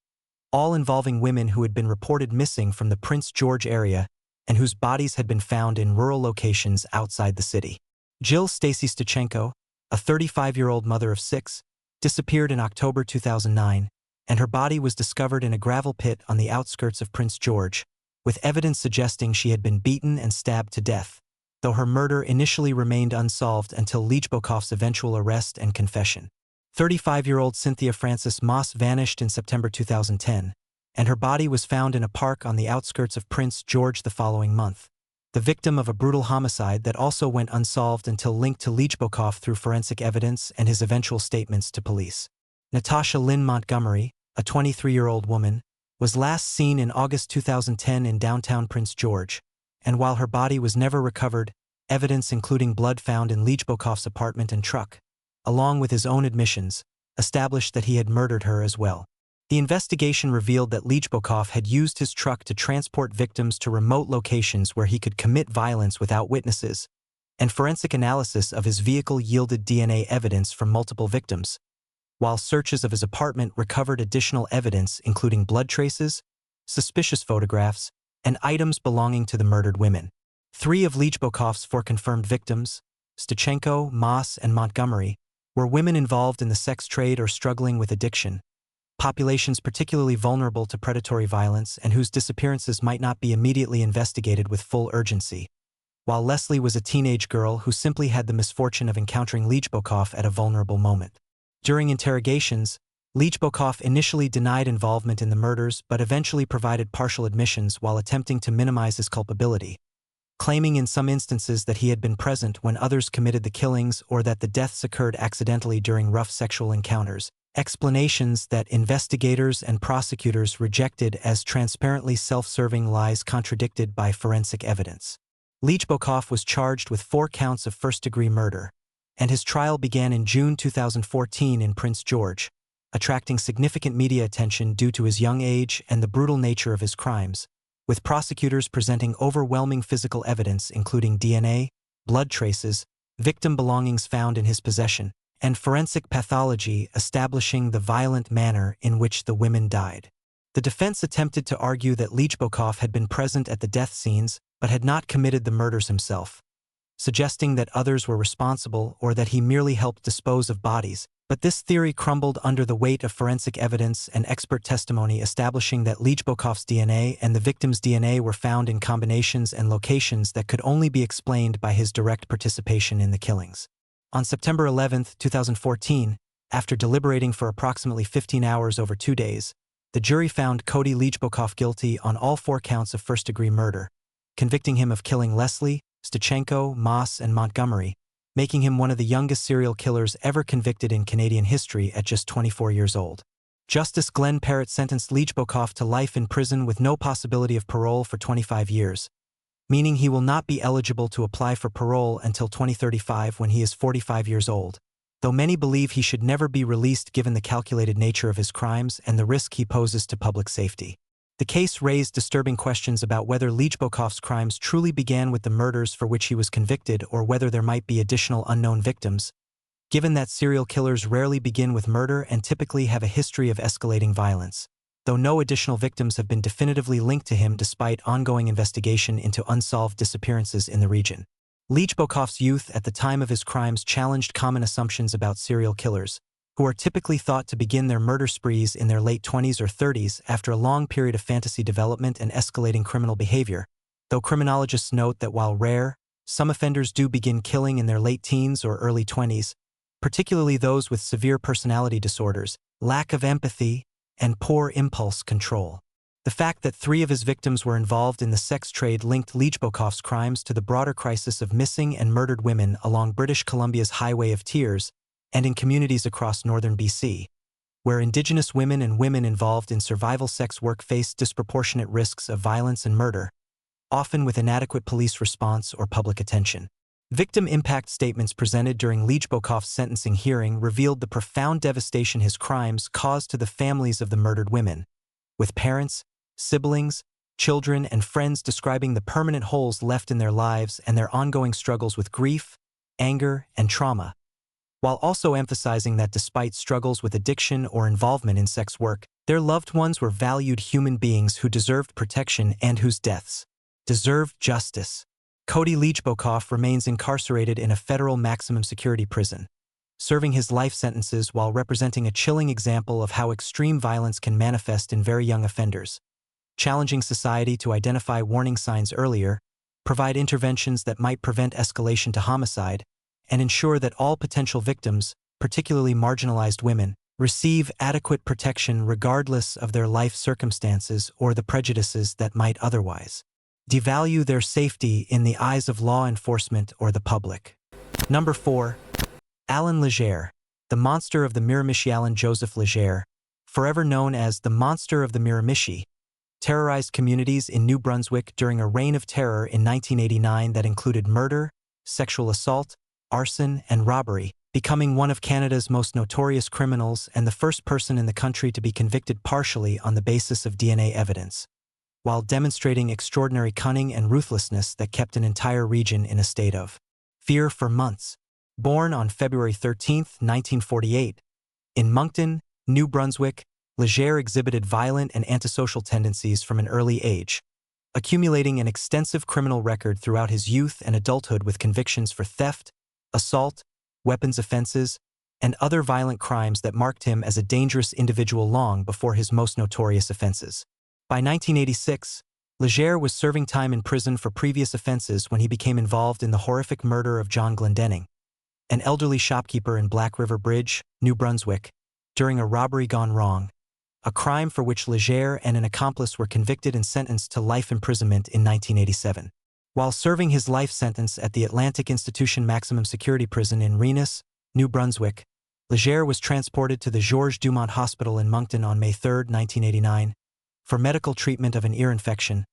all involving women who had been reported missing from the Prince George area and whose bodies had been found in rural locations outside the city. Jill Stacy Stachenko, a 35-year-old mother of 6, disappeared in October 2009, and her body was discovered in a gravel pit on the outskirts of Prince George, with evidence suggesting she had been beaten and stabbed to death, though her murder initially remained unsolved until Legebokoff's eventual arrest and confession. 35-year-old Cynthia Frances Moss vanished in September 2010, and her body was found in a park on the outskirts of Prince George the following month, the victim of a brutal homicide that also went unsolved until linked to Legebokoff through forensic evidence and his eventual statements to police. Natasha Lynn Montgomery, a 23-year-old woman, was last seen in August 2010 in downtown Prince George, and while her body was never recovered, evidence including blood found in Legebokoff's apartment and truck, along with his own admissions, established that he had murdered her as well. The investigation revealed that Legebokoff had used his truck to transport victims to remote locations where he could commit violence without witnesses, and forensic analysis of his vehicle yielded DNA evidence from multiple victims, while searches of his apartment recovered additional evidence including blood traces, suspicious photographs, and items belonging to the murdered women. 3 of Legebokoff's 4 confirmed victims, Stachenko, Moss, and Montgomery, were women involved in the sex trade or struggling with addiction, populations particularly vulnerable to predatory violence and whose disappearances might not be immediately investigated with full urgency, while Leslie was a teenage girl who simply had the misfortune of encountering Legebokoff at a vulnerable moment. During interrogations, Legebokoff initially denied involvement in the murders but eventually provided partial admissions while attempting to minimize his culpability, claiming in some instances that he had been present when others committed the killings or that the deaths occurred accidentally during rough sexual encounters, explanations that investigators and prosecutors rejected as transparently self-serving lies contradicted by forensic evidence. Legebokoff was charged with 4 counts of first-degree murder, and his trial began in June 2014 in Prince George, attracting significant media attention due to his young age and the brutal nature of his crimes, with prosecutors presenting overwhelming physical evidence including DNA, blood traces, victim belongings found in his possession, and forensic pathology establishing the violent manner in which the women died. The defense attempted to argue that Legebokoff had been present at the death scenes but had not committed the murders himself, suggesting that others were responsible or that he merely helped dispose of bodies, but this theory crumbled under the weight of forensic evidence and expert testimony establishing that Legebokoff's DNA and the victim's DNA were found in combinations and locations that could only be explained by his direct participation in the killings. On September 11, 2014, after deliberating for approximately 15 hours over 2 days, the jury found Cody Legebokoff guilty on all 4 counts of first-degree murder, convicting him of killing Leslie, Stachenko, Moss, and Montgomery, making him one of the youngest serial killers ever convicted in Canadian history at just 24 years old. Justice Glenn Parrott sentenced Legebokoff to life in prison with no possibility of parole for 25 years, meaning he will not be eligible to apply for parole until 2035 when he is 45 years old, though many believe he should never be released given the calculated nature of his crimes and the risk he poses to public safety. The case raised disturbing questions about whether Legebokoff's crimes truly began with the murders for which he was convicted or whether there might be additional unknown victims, given that serial killers rarely begin with murder and typically have a history of escalating violence, though no additional victims have been definitively linked to him despite ongoing investigation into unsolved disappearances in the region. Legebokoff's youth at the time of his crimes challenged common assumptions about serial killers, who are typically thought to begin their murder sprees in their late 20s or 30s after a long period of fantasy development and escalating criminal behavior, though criminologists note that while rare, some offenders do begin killing in their late teens or early 20s, particularly those with severe personality disorders, lack of empathy, and poor impulse control. The fact that 3 of his victims were involved in the sex trade linked Legebokoff's crimes to the broader crisis of missing and murdered women along British Columbia's Highway of Tears and in communities across northern BC, where Indigenous women and women involved in survival sex work face disproportionate risks of violence and murder, often with inadequate police response or public attention. Victim impact statements presented during Legebokoff's sentencing hearing revealed the profound devastation his crimes caused to the families of the murdered women, with parents, siblings, children, and friends describing the permanent holes left in their lives and their ongoing struggles with grief, anger, and trauma, while also emphasizing that despite struggles with addiction or involvement in sex work, their loved ones were valued human beings who deserved protection and whose deaths deserved justice. Cody Legebokoff remains incarcerated in a federal maximum security prison, serving his life sentences while representing a chilling example of how extreme violence can manifest in very young offenders, challenging society to identify warning signs earlier, provide interventions that might prevent escalation to homicide, and ensure that all potential victims, particularly marginalized women, receive adequate protection regardless of their life circumstances or the prejudices that might otherwise devalue their safety in the eyes of law enforcement or the public. Number 4. Allan Legere, the monster of the Miramichi. Allan Joseph Legere, forever known as the Monster of the Miramichi, terrorized communities in New Brunswick during a reign of terror in 1989 that included murder, sexual assault, arson, and robbery, becoming one of Canada's most notorious criminals and the first person in the country to be convicted partially on the basis of DNA evidence, while demonstrating extraordinary cunning and ruthlessness that kept an entire region in a state of fear for months. Born on February 13, 1948, in Moncton, New Brunswick, Legere exhibited violent and antisocial tendencies from an early age, accumulating an extensive criminal record throughout his youth and adulthood with convictions for theft, assault, weapons offenses, and other violent crimes that marked him as a dangerous individual long before his most notorious offenses. By 1986, Legere was serving time in prison for previous offenses when he became involved in the horrific murder of John Glendenning, an elderly shopkeeper in Black River Bridge, New Brunswick, during a robbery gone wrong, a crime for which Legere and an accomplice were convicted and sentenced to life imprisonment in 1987. While serving his life sentence at the Atlantic Institution Maximum Security Prison in Rennes, New Brunswick, Legere was transported to the Georges Dumont Hospital in Moncton on May 3, 1989, for medical treatment of an ear infection,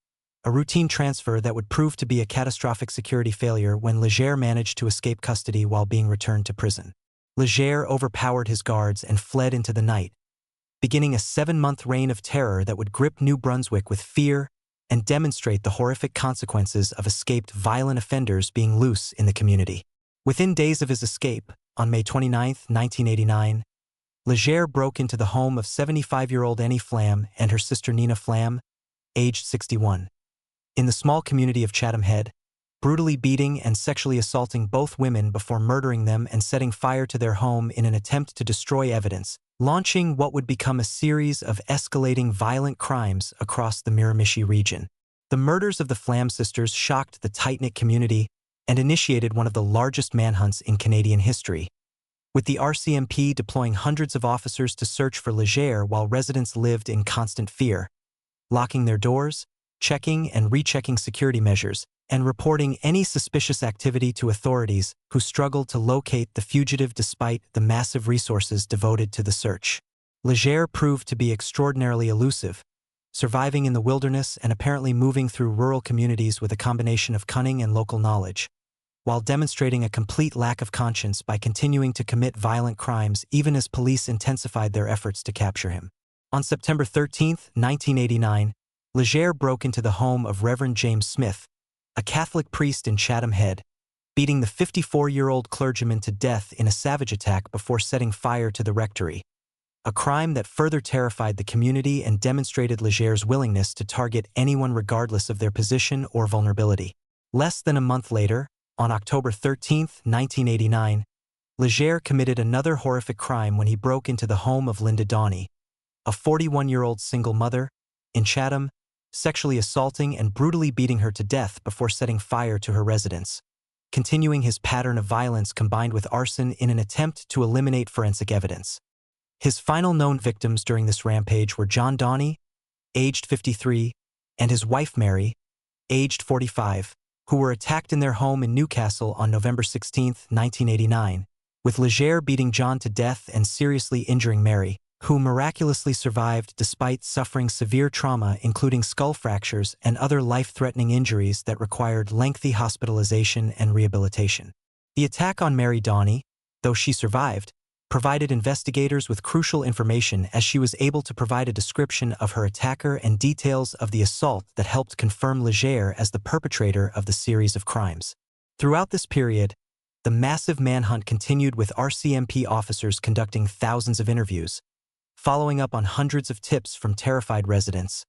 a routine transfer that would prove to be a catastrophic security failure when Legere managed to escape custody while being returned to prison. Legere overpowered his guards and fled into the night, beginning a 7-month reign of terror that would grip New Brunswick with fear and demonstrate the horrific consequences of escaped violent offenders being loose in the community. Within days of his escape, on May 29, 1989, Legere broke into the home of 75-year-old Annie Flam and her sister Nina Flam, aged 61, in the small community of Chatham Head, brutally beating and sexually assaulting both women before murdering them and setting fire to their home in an attempt to destroy evidence, launching what would become a series of escalating violent crimes across the Miramichi region. The murders of the Flam sisters shocked the tight-knit community and initiated one of the largest manhunts in Canadian history, with the RCMP deploying hundreds of officers to search for Legere while residents lived in constant fear, locking their doors, checking and rechecking security measures, and reporting any suspicious activity to authorities who struggled to locate the fugitive despite the massive resources devoted to the search. Legere proved to be extraordinarily elusive, surviving in the wilderness and apparently moving through rural communities with a combination of cunning and local knowledge, while demonstrating a complete lack of conscience by continuing to commit violent crimes even as police intensified their efforts to capture him. On September 13, 1989, Legere broke into the home of Reverend James Smith, a Catholic priest in Chatham Head, beating the 54-year-old clergyman to death in a savage attack before setting fire to the rectory, a crime that further terrified the community and demonstrated Legere's willingness to target anyone regardless of their position or vulnerability. Less than a month later, on October 13, 1989, Legere committed another horrific crime when he broke into the home of Linda Donnie, a 41-year-old single mother, in Chatham, sexually assaulting and brutally beating her to death before setting fire to her residence, continuing his pattern of violence combined with arson in an attempt to eliminate forensic evidence. His final known victims during this rampage were John Donnie, aged 53, and his wife Mary, aged 45, who were attacked in their home in Newcastle on November 16, 1989, with Legere beating John to death and seriously injuring Mary, who miraculously survived despite suffering severe trauma including skull fractures and other life-threatening injuries that required lengthy hospitalization and rehabilitation. The attack on Mary Donnie, though she survived, provided investigators with crucial information as she was able to provide a description of her attacker and details of the assault that helped confirm Legere as the perpetrator of the series of crimes. Throughout this period, the massive manhunt continued with RCMP officers conducting thousands of interviews, following up on hundreds of tips from terrified residents,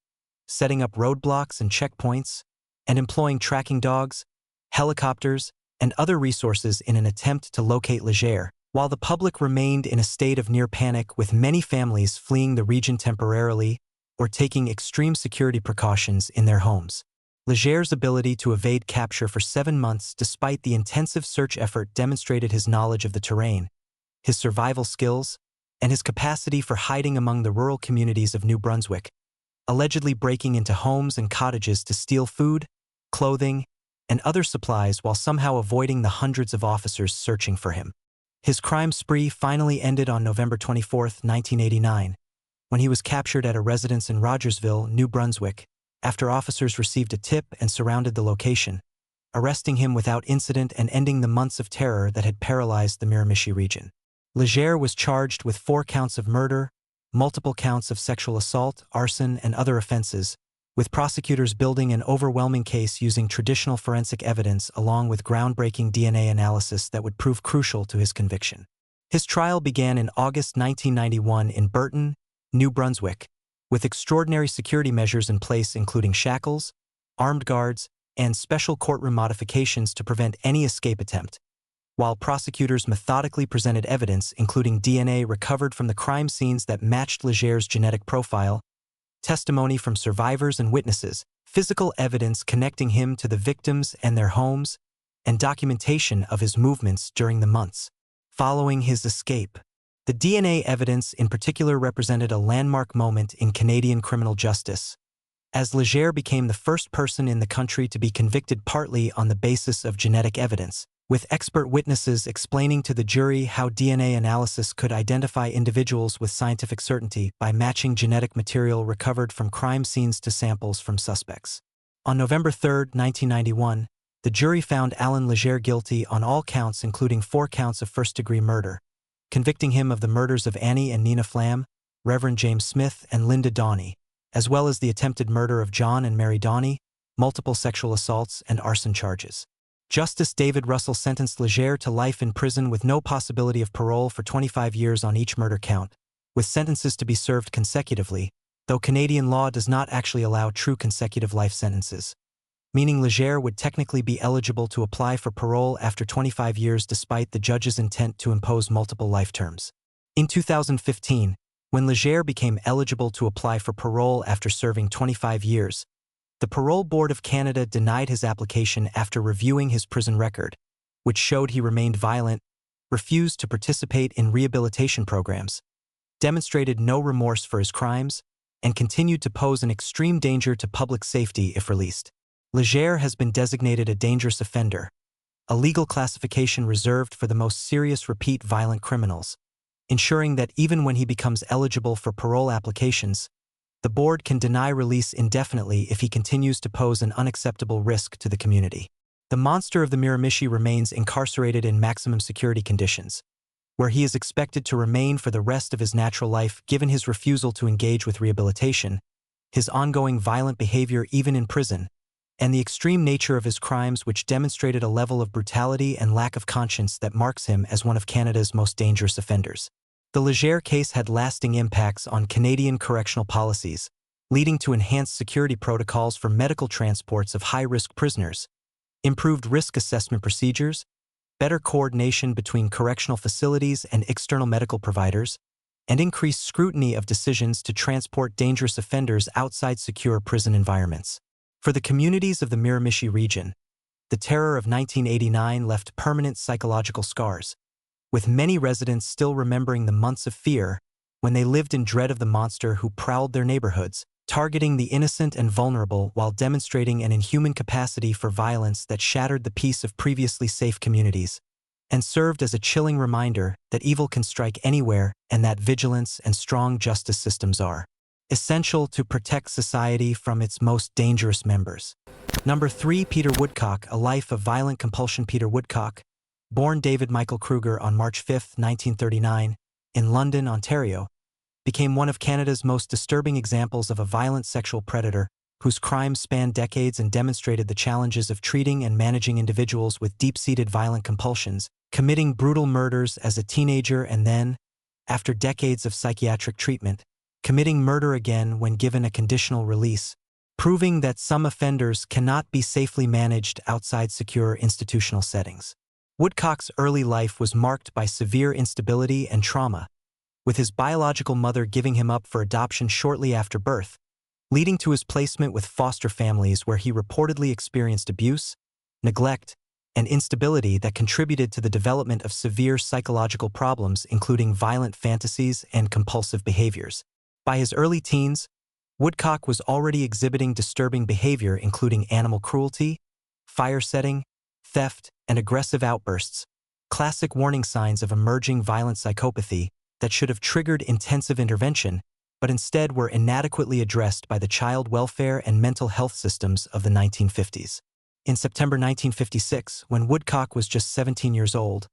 setting up roadblocks and checkpoints, and employing tracking dogs, helicopters, and other resources in an attempt to locate Legere, while the public remained in a state of near panic with many families fleeing the region temporarily or taking extreme security precautions in their homes. Legere's ability to evade capture for 7 months despite the intensive search effort demonstrated his knowledge of the terrain, his survival skills, and his capacity for hiding among the rural communities of New Brunswick, allegedly breaking into homes and cottages to steal food, clothing, and other supplies while somehow avoiding the hundreds of officers searching for him. His crime spree finally ended on November 24, 1989, when he was captured at a residence in Rogersville, New Brunswick, after officers received a tip and surrounded the location, arresting him without incident and ending the months of terror that had paralyzed the Miramichi region. Legere was charged with 4 counts of murder, multiple counts of sexual assault, arson, and other offenses, with prosecutors building an overwhelming case using traditional forensic evidence along with groundbreaking DNA analysis that would prove crucial to his conviction. His trial began in August 1991 in Burton, New Brunswick, with extraordinary security measures in place including shackles, armed guards, and special courtroom modifications to prevent any escape attempt, while prosecutors methodically presented evidence including DNA recovered from the crime scenes that matched Legere's genetic profile, testimony from survivors and witnesses, physical evidence connecting him to the victims and their homes, and documentation of his movements during the months following his escape. The DNA evidence in particular represented a landmark moment in Canadian criminal justice, as Legere became the first person in the country to be convicted partly on the basis of genetic evidence, with expert witnesses explaining to the jury how DNA analysis could identify individuals with scientific certainty by matching genetic material recovered from crime scenes to samples from suspects. On November 3, 1991, the jury found Allan Legere guilty on all counts including 4 counts of first-degree murder, convicting him of the murders of Annie and Nina Flam, Reverend James Smith, and Linda Donnie, as well as the attempted murder of John and Mary Donnie, multiple sexual assaults, and arson charges. Justice David Russell sentenced Legere to life in prison with no possibility of parole for 25 years on each murder count, with sentences to be served consecutively, though Canadian law does not actually allow true consecutive life sentences, meaning Legere would technically be eligible to apply for parole after 25 years despite the judge's intent to impose multiple life terms. In 2015, when Legere became eligible to apply for parole after serving 25 years, the Parole Board of Canada denied his application after reviewing his prison record, which showed he remained violent, refused to participate in rehabilitation programs, demonstrated no remorse for his crimes, and continued to pose an extreme danger to public safety if released. Legere has been designated a dangerous offender, a legal classification reserved for the most serious repeat violent criminals, ensuring that even when he becomes eligible for parole applications, the board can deny release indefinitely if he continues to pose an unacceptable risk to the community. The monster of the Miramichi remains incarcerated in maximum security conditions, where he is expected to remain for the rest of his natural life given his refusal to engage with rehabilitation, his ongoing violent behavior even in prison, and the extreme nature of his crimes which demonstrated a level of brutality and lack of conscience that marks him as one of Canada's most dangerous offenders. The Legere case had lasting impacts on Canadian correctional policies, leading to enhanced security protocols for medical transports of high-risk prisoners, improved risk assessment procedures, better coordination between correctional facilities and external medical providers, and increased scrutiny of decisions to transport dangerous offenders outside secure prison environments. For the communities of the Miramichi region, the terror of 1989 left permanent psychological scars, with many residents still remembering the months of fear when they lived in dread of the monster who prowled their neighborhoods, targeting the innocent and vulnerable while demonstrating an inhuman capacity for violence that shattered the peace of previously safe communities, and served as a chilling reminder that evil can strike anywhere and that vigilance and strong justice systems are essential to protect society from its most dangerous members. Number 3. Peter Woodcock, A Life of Violent Compulsion. Peter Woodcock, born David Michael Kruger on March 5, 1939, in London, Ontario, became one of Canada's most disturbing examples of a violent sexual predator whose crimes spanned decades and demonstrated the challenges of treating and managing individuals with deep-seated violent compulsions, committing brutal murders as a teenager and then, after decades of psychiatric treatment, committing murder again when given a conditional release, proving that some offenders cannot be safely managed outside secure institutional settings. Woodcock's early life was marked by severe instability and trauma, with his biological mother giving him up for adoption shortly after birth, leading to his placement with foster families where he reportedly experienced abuse, neglect, and instability that contributed to the development of severe psychological problems including violent fantasies and compulsive behaviors. By his early teens, Woodcock was already exhibiting disturbing behavior including animal cruelty, fire setting, theft, and aggressive outbursts, classic warning signs of emerging violent psychopathy that should have triggered intensive intervention, but instead were inadequately addressed by the child welfare and mental health systems of the 1950s. In September 1956, when Woodcock was just 17 years old,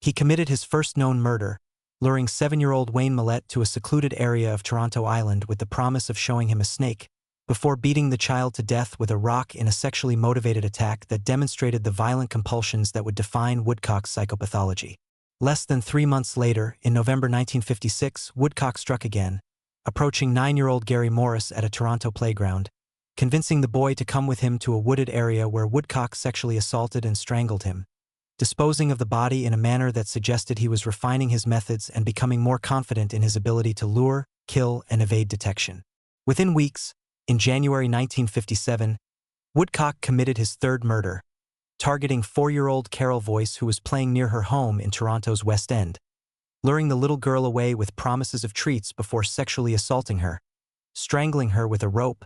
he committed his first known murder, luring 7-year-old Wayne Millett to a secluded area of Toronto Island with the promise of showing him a snake, before beating the child to death with a rock in a sexually motivated attack that demonstrated the violent compulsions that would define Woodcock's psychopathology. Less than 3 months later, in November 1956, Woodcock struck again, approaching 9-year-old Gary Morris at a Toronto playground, convincing the boy to come with him to a wooded area where Woodcock sexually assaulted and strangled him, disposing of the body in a manner that suggested he was refining his methods and becoming more confident in his ability to lure, kill, and evade detection. Within weeks, in January 1957, Woodcock committed his third murder, targeting 4-year-old Carol Voice, who was playing near her home in Toronto's West End, luring the little girl away with promises of treats before sexually assaulting her, strangling her with a rope,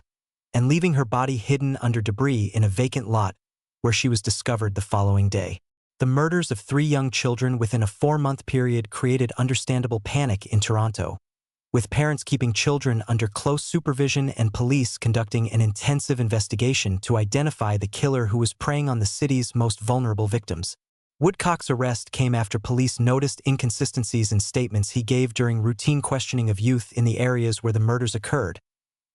and leaving her body hidden under debris in a vacant lot where she was discovered the following day. The murders of 3 young children within a 4-month period created understandable panic in Toronto, with parents keeping children under close supervision and police conducting an intensive investigation to identify the killer who was preying on the city's most vulnerable victims. Woodcock's arrest came after police noticed inconsistencies in statements he gave during routine questioning of youth in the areas where the murders occurred,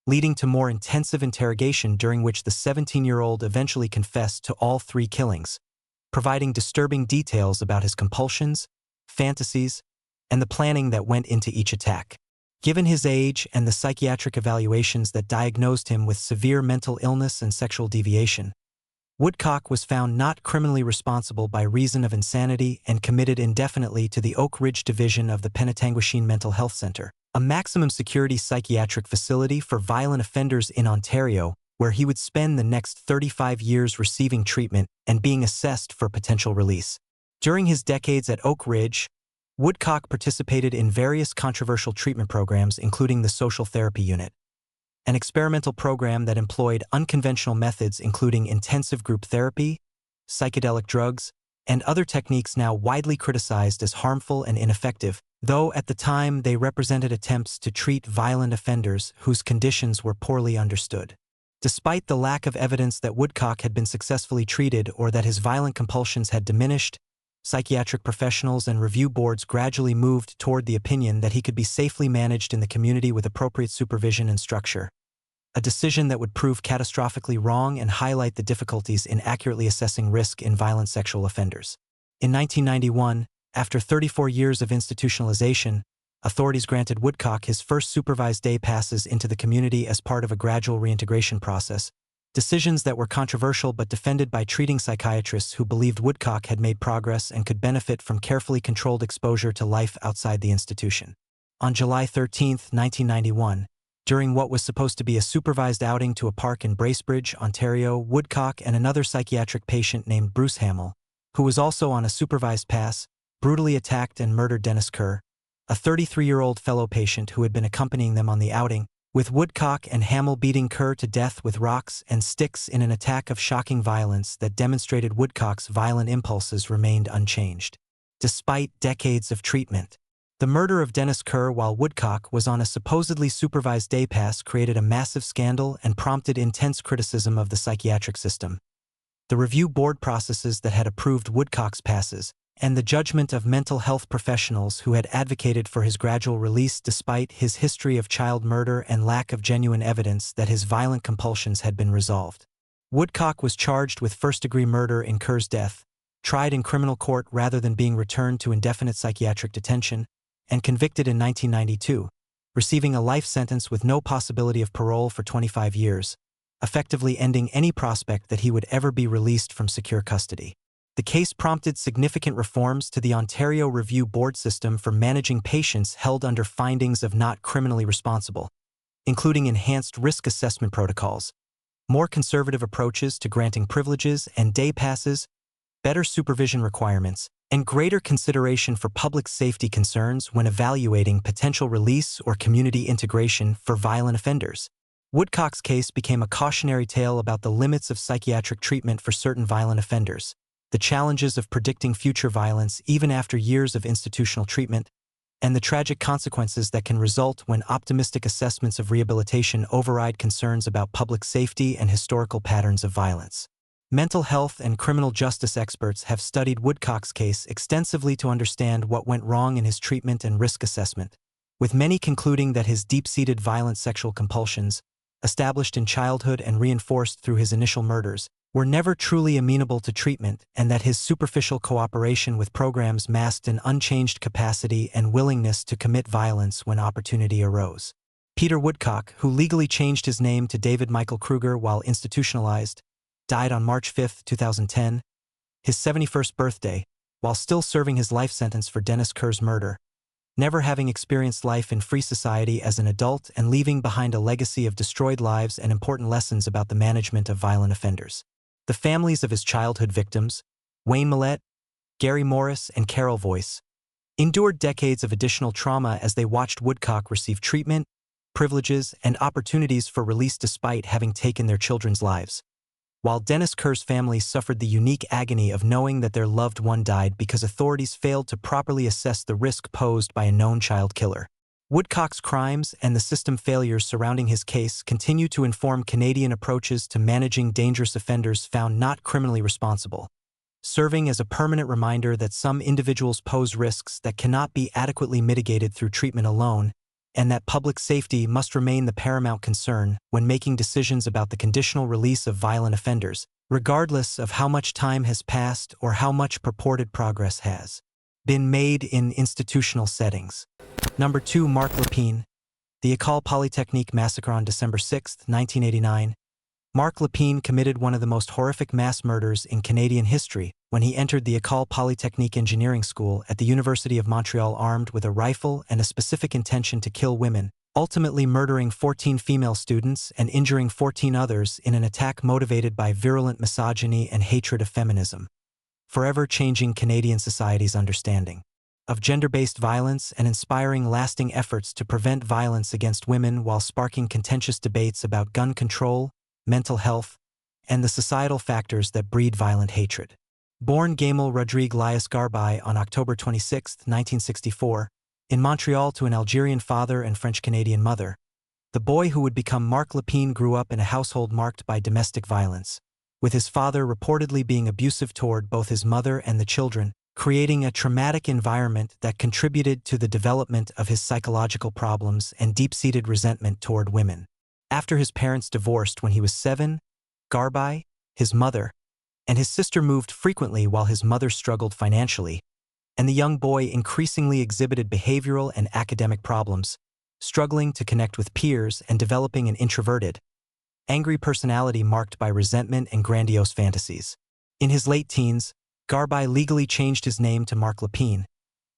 leading to more intensive interrogation during which the 17-year-old eventually confessed to all 3 killings, providing disturbing details about his compulsions, fantasies, and the planning that went into each attack. Given his age and the psychiatric evaluations that diagnosed him with severe mental illness and sexual deviation, Woodcock was found not criminally responsible by reason of insanity and committed indefinitely to the Oak Ridge Division of the Penetanguishene Mental Health Center, a maximum security psychiatric facility for violent offenders in Ontario, where he would spend the next 35 years receiving treatment and being assessed for potential release. During his decades at Oak Ridge, Woodcock participated in various controversial treatment programs including the Social Therapy Unit, an experimental program that employed unconventional methods including intensive group therapy, psychedelic drugs, and other techniques now widely criticized as harmful and ineffective, though at the time they represented attempts to treat violent offenders whose conditions were poorly understood. Despite the lack of evidence that Woodcock had been successfully treated or that his violent compulsions had diminished, psychiatric professionals and review boards gradually moved toward the opinion that he could be safely managed in the community with appropriate supervision and structure, a decision that would prove catastrophically wrong and highlight the difficulties in accurately assessing risk in violent sexual offenders. In 1991, after 34 years of institutionalization, authorities granted Woodcock his first supervised day passes into the community as part of a gradual reintegration process, decisions that were controversial but defended by treating psychiatrists who believed Woodcock had made progress and could benefit from carefully controlled exposure to life outside the institution. On July 13, 1991, during what was supposed to be a supervised outing to a park in Bracebridge, Ontario, Woodcock and another psychiatric patient named Bruce Hamill, who was also on a supervised pass, brutally attacked and murdered Dennis Kerr, a 33-year-old fellow patient who had been accompanying them on the outing, with Woodcock and Hamill beating Kerr to death with rocks and sticks in an attack of shocking violence that demonstrated Woodcock's violent impulses remained unchanged. despite decades of treatment. The murder of Dennis Kerr while Woodcock was on a supposedly supervised day pass created a massive scandal and prompted intense criticism of the psychiatric system. The review board processes that had approved Woodcock's passes, and the judgment of mental health professionals who had advocated for his gradual release despite his history of child murder and lack of genuine evidence that his violent compulsions had been resolved. Woodcock was charged with first-degree murder in Kerr's death, tried in criminal court rather than being returned to indefinite psychiatric detention, and convicted in 1992, receiving a life sentence with no possibility of parole for 25 years, effectively ending any prospect that he would ever be released from secure custody. The case prompted significant reforms to the Ontario Review Board system for managing patients held under findings of not criminally responsible, including enhanced risk assessment protocols, more conservative approaches to granting privileges and day passes, better supervision requirements, and greater consideration for public safety concerns when evaluating potential release or community integration for violent offenders. Woodcock's case became a cautionary tale about the limits of psychiatric treatment for certain violent offenders, the challenges of predicting future violence even after years of institutional treatment, and the tragic consequences that can result when optimistic assessments of rehabilitation override concerns about public safety and historical patterns of violence. Mental health and criminal justice experts have studied Woodcock's case extensively to understand what went wrong in his treatment and risk assessment, with many concluding that his deep-seated violent sexual compulsions, established in childhood and reinforced through his initial murders, were never truly amenable to treatment and that his superficial cooperation with programs masked an unchanged capacity and willingness to commit violence when opportunity arose. Peter Woodcock, who legally changed his name to David Michael Kruger while institutionalized, died on March 5, 2010, his 71st birthday, while still serving his life sentence for Dennis Kerr's murder, never having experienced life in free society as an adult and leaving behind a legacy of destroyed lives and important lessons about the management of violent offenders. The families of his childhood victims, Wayne Millett, Gary Morris, and Carol Voice, endured decades of additional trauma as they watched Woodcock receive treatment, privileges, and opportunities for release despite having taken their children's lives, while Dennis Kerr's family suffered the unique agony of knowing that their loved one died because authorities failed to properly assess the risk posed by a known child killer. Woodcock's crimes and the system failures surrounding his case continue to inform Canadian approaches to managing dangerous offenders found not criminally responsible, serving as a permanent reminder that some individuals pose risks that cannot be adequately mitigated through treatment alone, and that public safety must remain the paramount concern when making decisions about the conditional release of violent offenders, regardless of how much time has passed or how much purported progress has been made in institutional settings. Number 2. Marc Lepine. The École Polytechnique massacre on December 6, 1989. Marc Lepine committed one of the most horrific mass murders in Canadian history when he entered the École Polytechnique engineering school at the University of Montreal armed with a rifle and a specific intention to kill women, ultimately murdering 14 female students and injuring 14 others in an attack motivated by virulent misogyny and hatred of feminism, forever changing Canadian society's understanding of gender-based violence and inspiring lasting efforts to prevent violence against women while sparking contentious debates about gun control, mental health, and the societal factors that breed violent hatred. Born Gamal Rodrigue Lias Garbai on October 26, 1964, in Montreal to an Algerian father and French-Canadian mother, the boy who would become Marc Lepine grew up in a household marked by domestic violence, with his father reportedly being abusive toward both his mother and the children, creating a traumatic environment that contributed to the development of his psychological problems and deep-seated resentment toward women. After his parents divorced when he was 7, Garbai, his mother, and his sister moved frequently while his mother struggled financially, and the young boy increasingly exhibited behavioral and academic problems, struggling to connect with peers and developing an introverted, angry personality marked by resentment and grandiose fantasies. In his late teens, Garbai legally changed his name to Marc Lepine,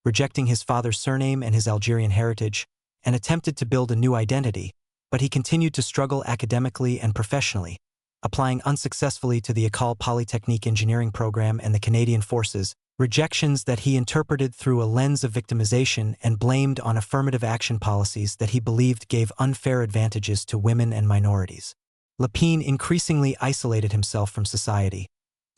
rejecting his father's surname and his Algerian heritage, and attempted to build a new identity, but he continued to struggle academically and professionally, applying unsuccessfully to the École Polytechnique engineering program and the Canadian Forces, rejections that he interpreted through a lens of victimization and blamed on affirmative action policies that he believed gave unfair advantages to women and minorities. Lepine increasingly isolated himself from society,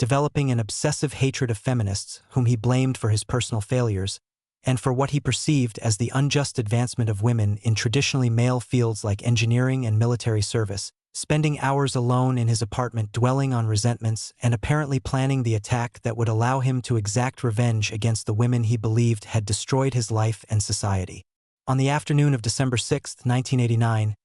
developing an obsessive hatred of feminists whom he blamed for his personal failures and for what he perceived as the unjust advancement of women in traditionally male fields like engineering and military service, spending hours alone in his apartment dwelling on resentments and apparently planning the attack that would allow him to exact revenge against the women he believed had destroyed his life and society. On the afternoon of December 6, 1989,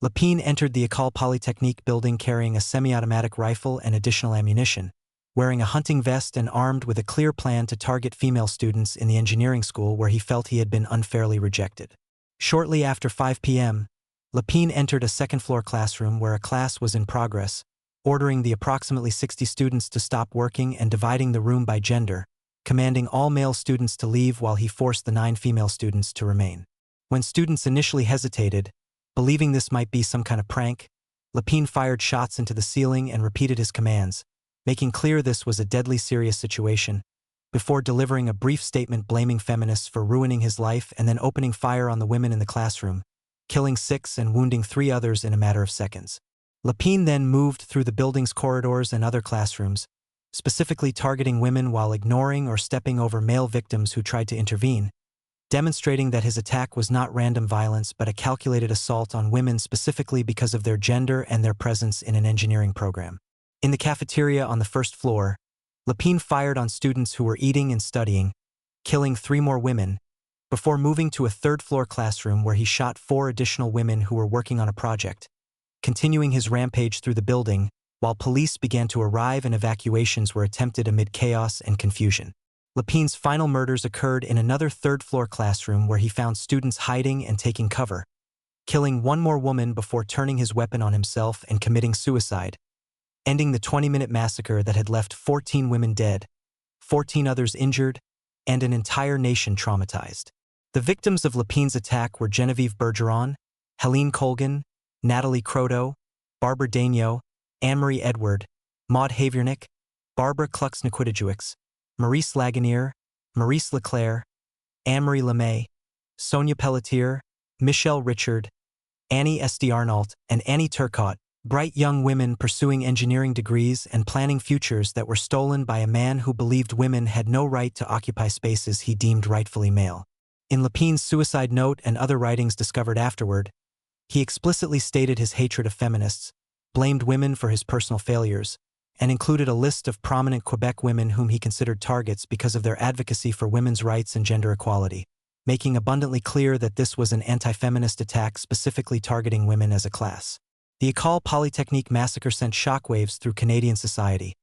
Lepine entered the École Polytechnique building carrying a semi-automatic rifle and additional ammunition, wearing a hunting vest and armed with a clear plan to target female students in the engineering school where he felt he had been unfairly rejected. Shortly after 5 p.m., Lepine entered a second-floor classroom where a class was in progress, ordering the approximately 60 students to stop working and dividing the room by gender, commanding all male students to leave while he forced the 9 female students to remain. When students initially hesitated, believing this might be some kind of prank, Lepine fired shots into the ceiling and repeated his commands, making clear this was a deadly serious situation, before delivering a brief statement blaming feminists for ruining his life and then opening fire on the women in the classroom, killing 6 and wounding 3 others in a matter of seconds. Lepine then moved through the building's corridors and other classrooms, specifically targeting women while ignoring or stepping over male victims who tried to intervene, demonstrating that his attack was not random violence but a calculated assault on women specifically because of their gender and their presence in an engineering program. In the cafeteria on the first floor, Lepine fired on students who were eating and studying, killing 3 more women, before moving to a third-floor classroom where he shot 4 additional women who were working on a project, continuing his rampage through the building while police began to arrive and evacuations were attempted amid chaos and confusion. Lepine's final murders occurred in another third-floor classroom where he found students hiding and taking cover, killing 1 more woman before turning his weapon on himself and committing suicide, ending the 20-minute massacre that had left 14 women dead, 14 others injured, and an entire nation traumatized. The victims of Lepine's attack were Genevieve Bergeron, Helene Colgan, Natalie Croteau, Barbara Daigneault, Anne-Marie Edward, Maud Haviernick, Barbara Klux-Niquitijuix, Maurice Lagunier, Maurice Leclerc, Anne-Marie Lemay, Sonia Pelletier, Michelle Richard, Annie S. Arnault, and Annie Turcotte, bright young women pursuing engineering degrees and planning futures that were stolen by a man who believed women had no right to occupy spaces he deemed rightfully male. In Lepine's suicide note and other writings discovered afterward, he explicitly stated his hatred of feminists, blamed women for his personal failures, and included a list of prominent Quebec women whom he considered targets because of their advocacy for women's rights and gender equality, making abundantly clear that this was an anti-feminist attack specifically targeting women as a class. The École Polytechnique massacre sent shockwaves through Canadian society,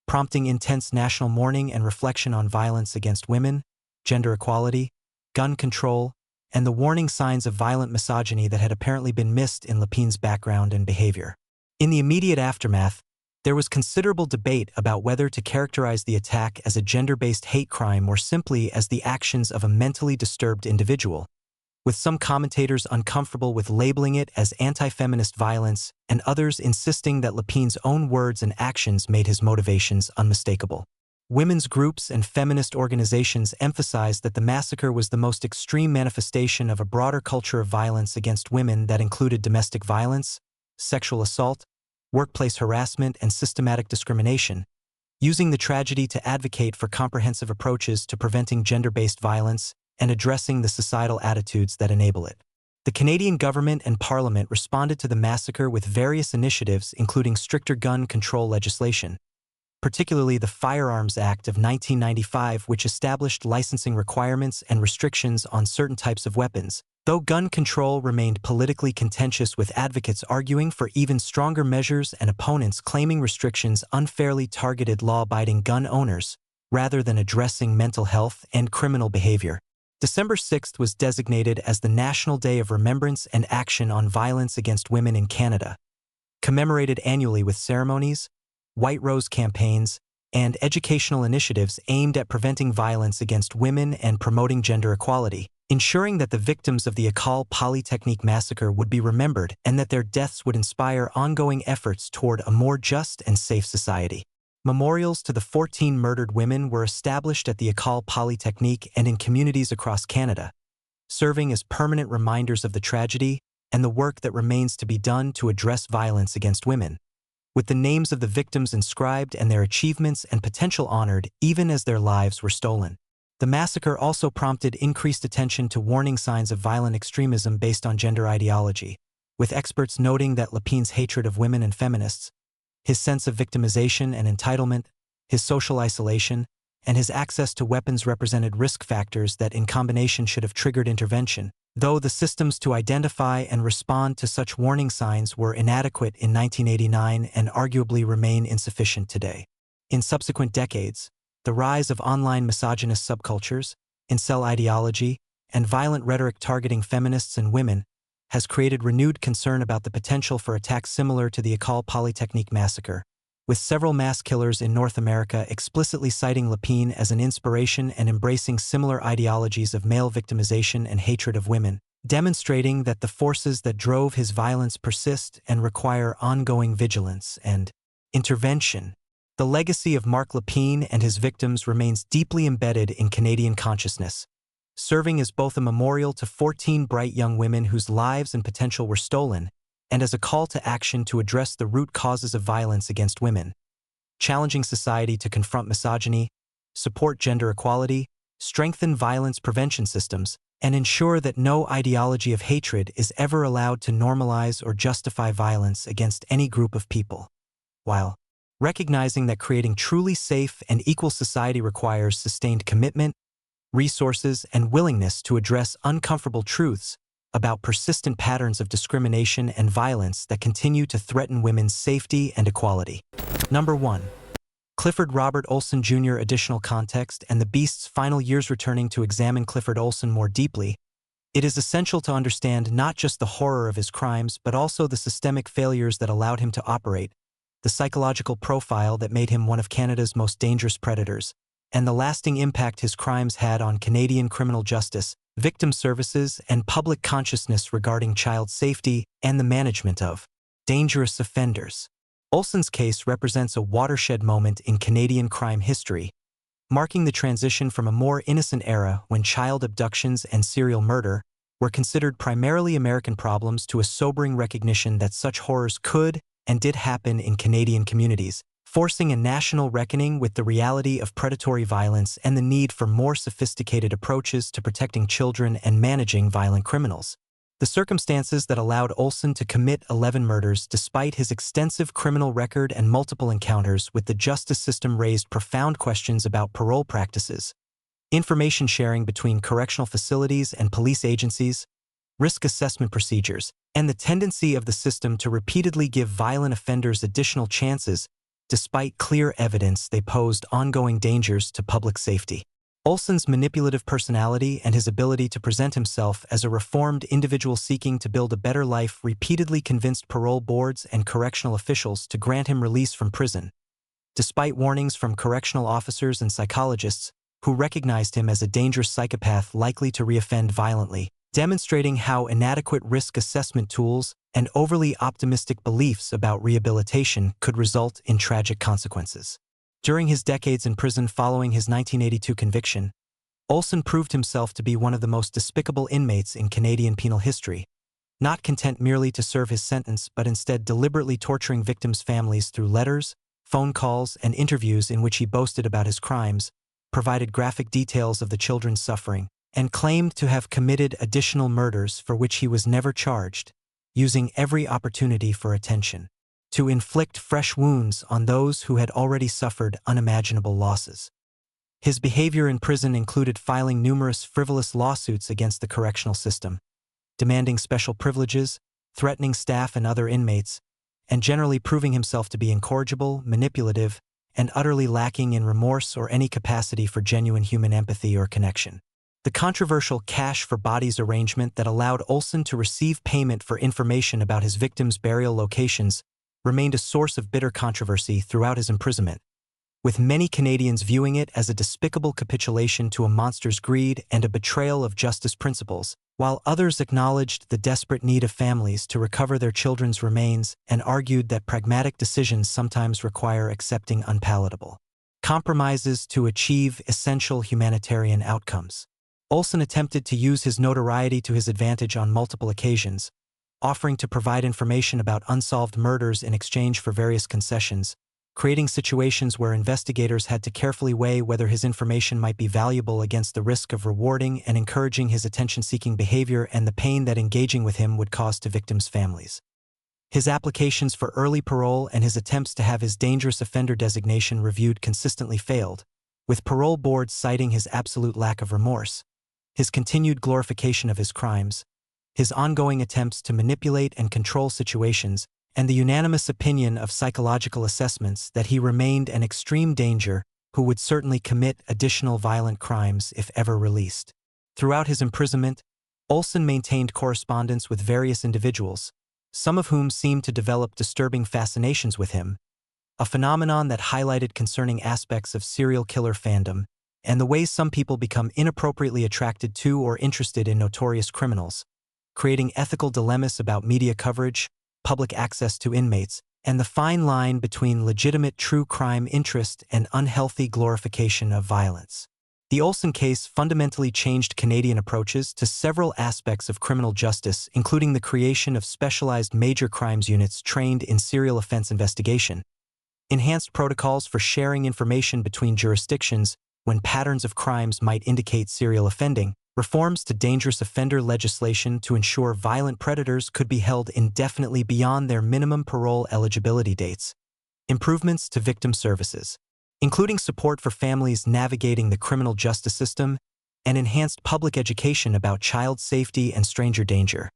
prompting intense national mourning and reflection on violence against women, gender equality, gun control, and the warning signs of violent misogyny that had apparently been missed in Lepine's background and behavior. In the immediate aftermath, there was considerable debate about whether to characterize the attack as a gender-based hate crime or simply as the actions of a mentally disturbed individual, with some commentators uncomfortable with labeling it as anti-feminist violence and others insisting that Lepine's own words and actions made his motivations unmistakable. Women's groups and feminist organizations emphasized that the massacre was the most extreme manifestation of a broader culture of violence against women that included domestic violence, sexual assault, workplace harassment, and systematic discrimination, using the tragedy to advocate for comprehensive approaches to preventing gender-based violence and addressing the societal attitudes that enable it. The Canadian government and Parliament responded to the massacre with various initiatives including stricter gun control legislation, particularly the Firearms Act of 1995, which established licensing requirements and restrictions on certain types of weapons, though gun control remained politically contentious with advocates arguing for even stronger measures and opponents claiming restrictions unfairly targeted law-abiding gun owners, rather than addressing mental health and criminal behavior. December 6th was designated as the National Day of Remembrance and Action on Violence Against Women in Canada, commemorated annually with ceremonies, White Rose campaigns, and educational initiatives aimed at preventing violence against women and promoting gender equality, ensuring that the victims of the École Polytechnique massacre would be remembered and that their deaths would inspire ongoing efforts toward a more just and safe society. Memorials to the 14 murdered women were established at the École Polytechnique and in communities across Canada, serving as permanent reminders of the tragedy and the work that remains to be done to address violence against women. with the names of the victims inscribed and their achievements and potential honored even as their lives were stolen. The massacre also prompted increased attention to warning signs of violent extremism based on gender ideology, with experts noting that Lepine's hatred of women and feminists, his sense of victimization and entitlement, his social isolation, and his access to weapons represented risk factors that in combination should have triggered intervention, though the systems to identify and respond to such warning signs were inadequate in 1989 and arguably remain insufficient today. In subsequent decades, the rise of online misogynist subcultures, incel ideology, and violent rhetoric targeting feminists and women has created renewed concern about the potential for attacks similar to the École Polytechnique massacre, with several mass killers in North America explicitly citing Lepine as an inspiration and embracing similar ideologies of male victimization and hatred of women, demonstrating that the forces that drove his violence persist and require ongoing vigilance and intervention. The legacy of Marc Lepine and his victims remains deeply embedded in Canadian consciousness, serving as both a memorial to 14 bright young women whose lives and potential were stolen, and as a call to action to address the root causes of violence against women, challenging society to confront misogyny, support gender equality, strengthen violence prevention systems, and ensure that no ideology of hatred is ever allowed to normalize or justify violence against any group of people. While recognizing that creating truly safe and equal society requires sustained commitment, resources, and willingness to address uncomfortable truths about persistent patterns of discrimination and violence that continue to threaten women's safety and equality. Number 1. Clifford Robert Olsen Jr. Additional context and the Beast's final years. Returning to examine Clifford Olsen more deeply, it is essential to understand not just the horror of his crimes but also the systemic failures that allowed him to operate, the psychological profile that made him one of Canada's most dangerous predators, and the lasting impact his crimes had on Canadian criminal justice, victim services, and public consciousness regarding child safety and the management of dangerous offenders. Olsen's case represents a watershed moment in Canadian crime history, marking the transition from a more innocent era when child abductions and serial murder were considered primarily American problems to a sobering recognition that such horrors could and did happen in Canadian communities, forcing a national reckoning with the reality of predatory violence and the need for more sophisticated approaches to protecting children and managing violent criminals. The circumstances that allowed Olsen to commit 11 murders despite his extensive criminal record and multiple encounters with the justice system raised profound questions about parole practices, information sharing between correctional facilities and police agencies, risk assessment procedures, and the tendency of the system to repeatedly give violent offenders additional chances despite clear evidence they posed ongoing dangers to public safety. Olsen's manipulative personality and his ability to present himself as a reformed individual seeking to build a better life repeatedly convinced parole boards and correctional officials to grant him release from prison, despite warnings from correctional officers and psychologists who recognized him as a dangerous psychopath likely to reoffend violently, demonstrating how inadequate risk assessment tools and overly optimistic beliefs about rehabilitation could result in tragic consequences. During his decades in prison following his 1982 conviction, Olsen proved himself to be one of the most despicable inmates in Canadian penal history, not content merely to serve his sentence but instead deliberately torturing victims' families through letters, phone calls, and interviews in which he boasted about his crimes, provided graphic details of the children's suffering, and claimed to have committed additional murders for which he was never charged, using every opportunity for attention to inflict fresh wounds on those who had already suffered unimaginable losses. His behavior in prison included filing numerous frivolous lawsuits against the correctional system, demanding special privileges, threatening staff and other inmates, and generally proving himself to be incorrigible, manipulative, and utterly lacking in remorse or any capacity for genuine human empathy or connection. The controversial cash for bodies arrangement that allowed Olsen to receive payment for information about his victims' burial locations remained a source of bitter controversy throughout his imprisonment, with many Canadians viewing it as a despicable capitulation to a monster's greed and a betrayal of justice principles, while others acknowledged the desperate need of families to recover their children's remains and argued that pragmatic decisions sometimes require accepting unpalatable compromises to achieve essential humanitarian outcomes. Olsen attempted to use his notoriety to his advantage on multiple occasions, offering to provide information about unsolved murders in exchange for various concessions, creating situations where investigators had to carefully weigh whether his information might be valuable against the risk of rewarding and encouraging his attention-seeking behavior and the pain that engaging with him would cause to victims' families. His applications for early parole and his attempts to have his dangerous offender designation reviewed consistently failed, with parole boards citing his absolute lack of remorse, his continued glorification of his crimes, his ongoing attempts to manipulate and control situations, and the unanimous opinion of psychological assessments that he remained an extreme danger who would certainly commit additional violent crimes if ever released. Throughout his imprisonment, Olsen maintained correspondence with various individuals, some of whom seemed to develop disturbing fascinations with him, a phenomenon that highlighted concerning aspects of serial killer fandom and the ways some people become inappropriately attracted to or interested in notorious criminals, creating ethical dilemmas about media coverage, public access to inmates, and the fine line between legitimate true crime interest and unhealthy glorification of violence. The Olsen case fundamentally changed Canadian approaches to several aspects of criminal justice, including the creation of specialized major crimes units trained in serial offense investigation, enhanced protocols for sharing information between jurisdictions when patterns of crimes might indicate serial offending, reforms to dangerous offender legislation to ensure violent predators could be held indefinitely beyond their minimum parole eligibility dates, improvements to victim services, including support for families navigating the criminal justice system, and enhanced public education about child safety and stranger danger.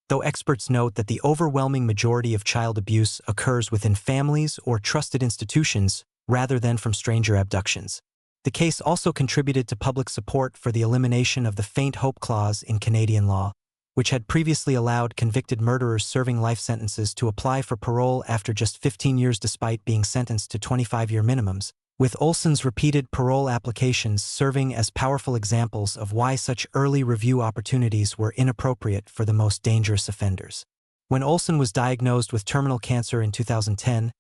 Though experts note that the overwhelming majority of child abuse occurs within families or trusted institutions rather than from stranger abductions. The case also contributed to public support for the elimination of the faint hope clause in Canadian law, which had previously allowed convicted murderers serving life sentences to apply for parole after just 15 years despite being sentenced to 25-year minimums, with Olsen's repeated parole applications serving as powerful examples of why such early review opportunities were inappropriate for the most dangerous offenders. When Olsen was diagnosed with terminal cancer in 2010,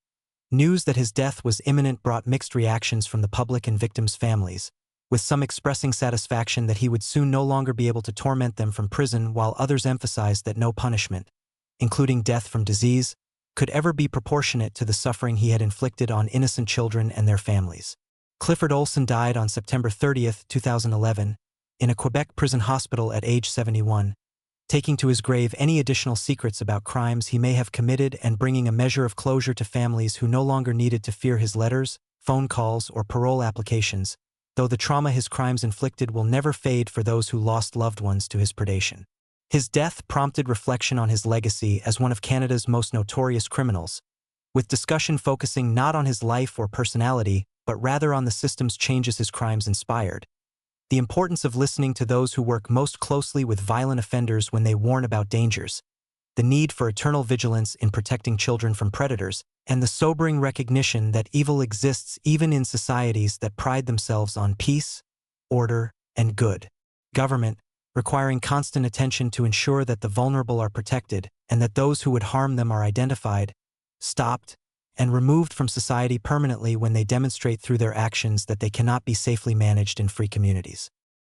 news that his death was imminent brought mixed reactions from the public and victims' families, with some expressing satisfaction that he would soon no longer be able to torment them from prison, while others emphasized that no punishment, including death from disease, could ever be proportionate to the suffering he had inflicted on innocent children and their families. Clifford Olsen died on September 30, 2011, in a Quebec prison hospital at age 71, taking to his grave any additional secrets about crimes he may have committed and bringing a measure of closure to families who no longer needed to fear his letters, phone calls, or parole applications, though the trauma his crimes inflicted will never fade for those who lost loved ones to his predation. His death prompted reflection on his legacy as one of Canada's most notorious criminals, with discussion focusing not on his life or personality, but rather on the system's changes his crimes inspired. The importance of listening to those who work most closely with violent offenders when they warn about dangers, the need for eternal vigilance in protecting children from predators, and the sobering recognition that evil exists even in societies that pride themselves on peace, order, and good government, requiring constant attention to ensure that the vulnerable are protected and that those who would harm them are identified, stopped, and removed from society permanently when they demonstrate through their actions that they cannot be safely managed in free communities.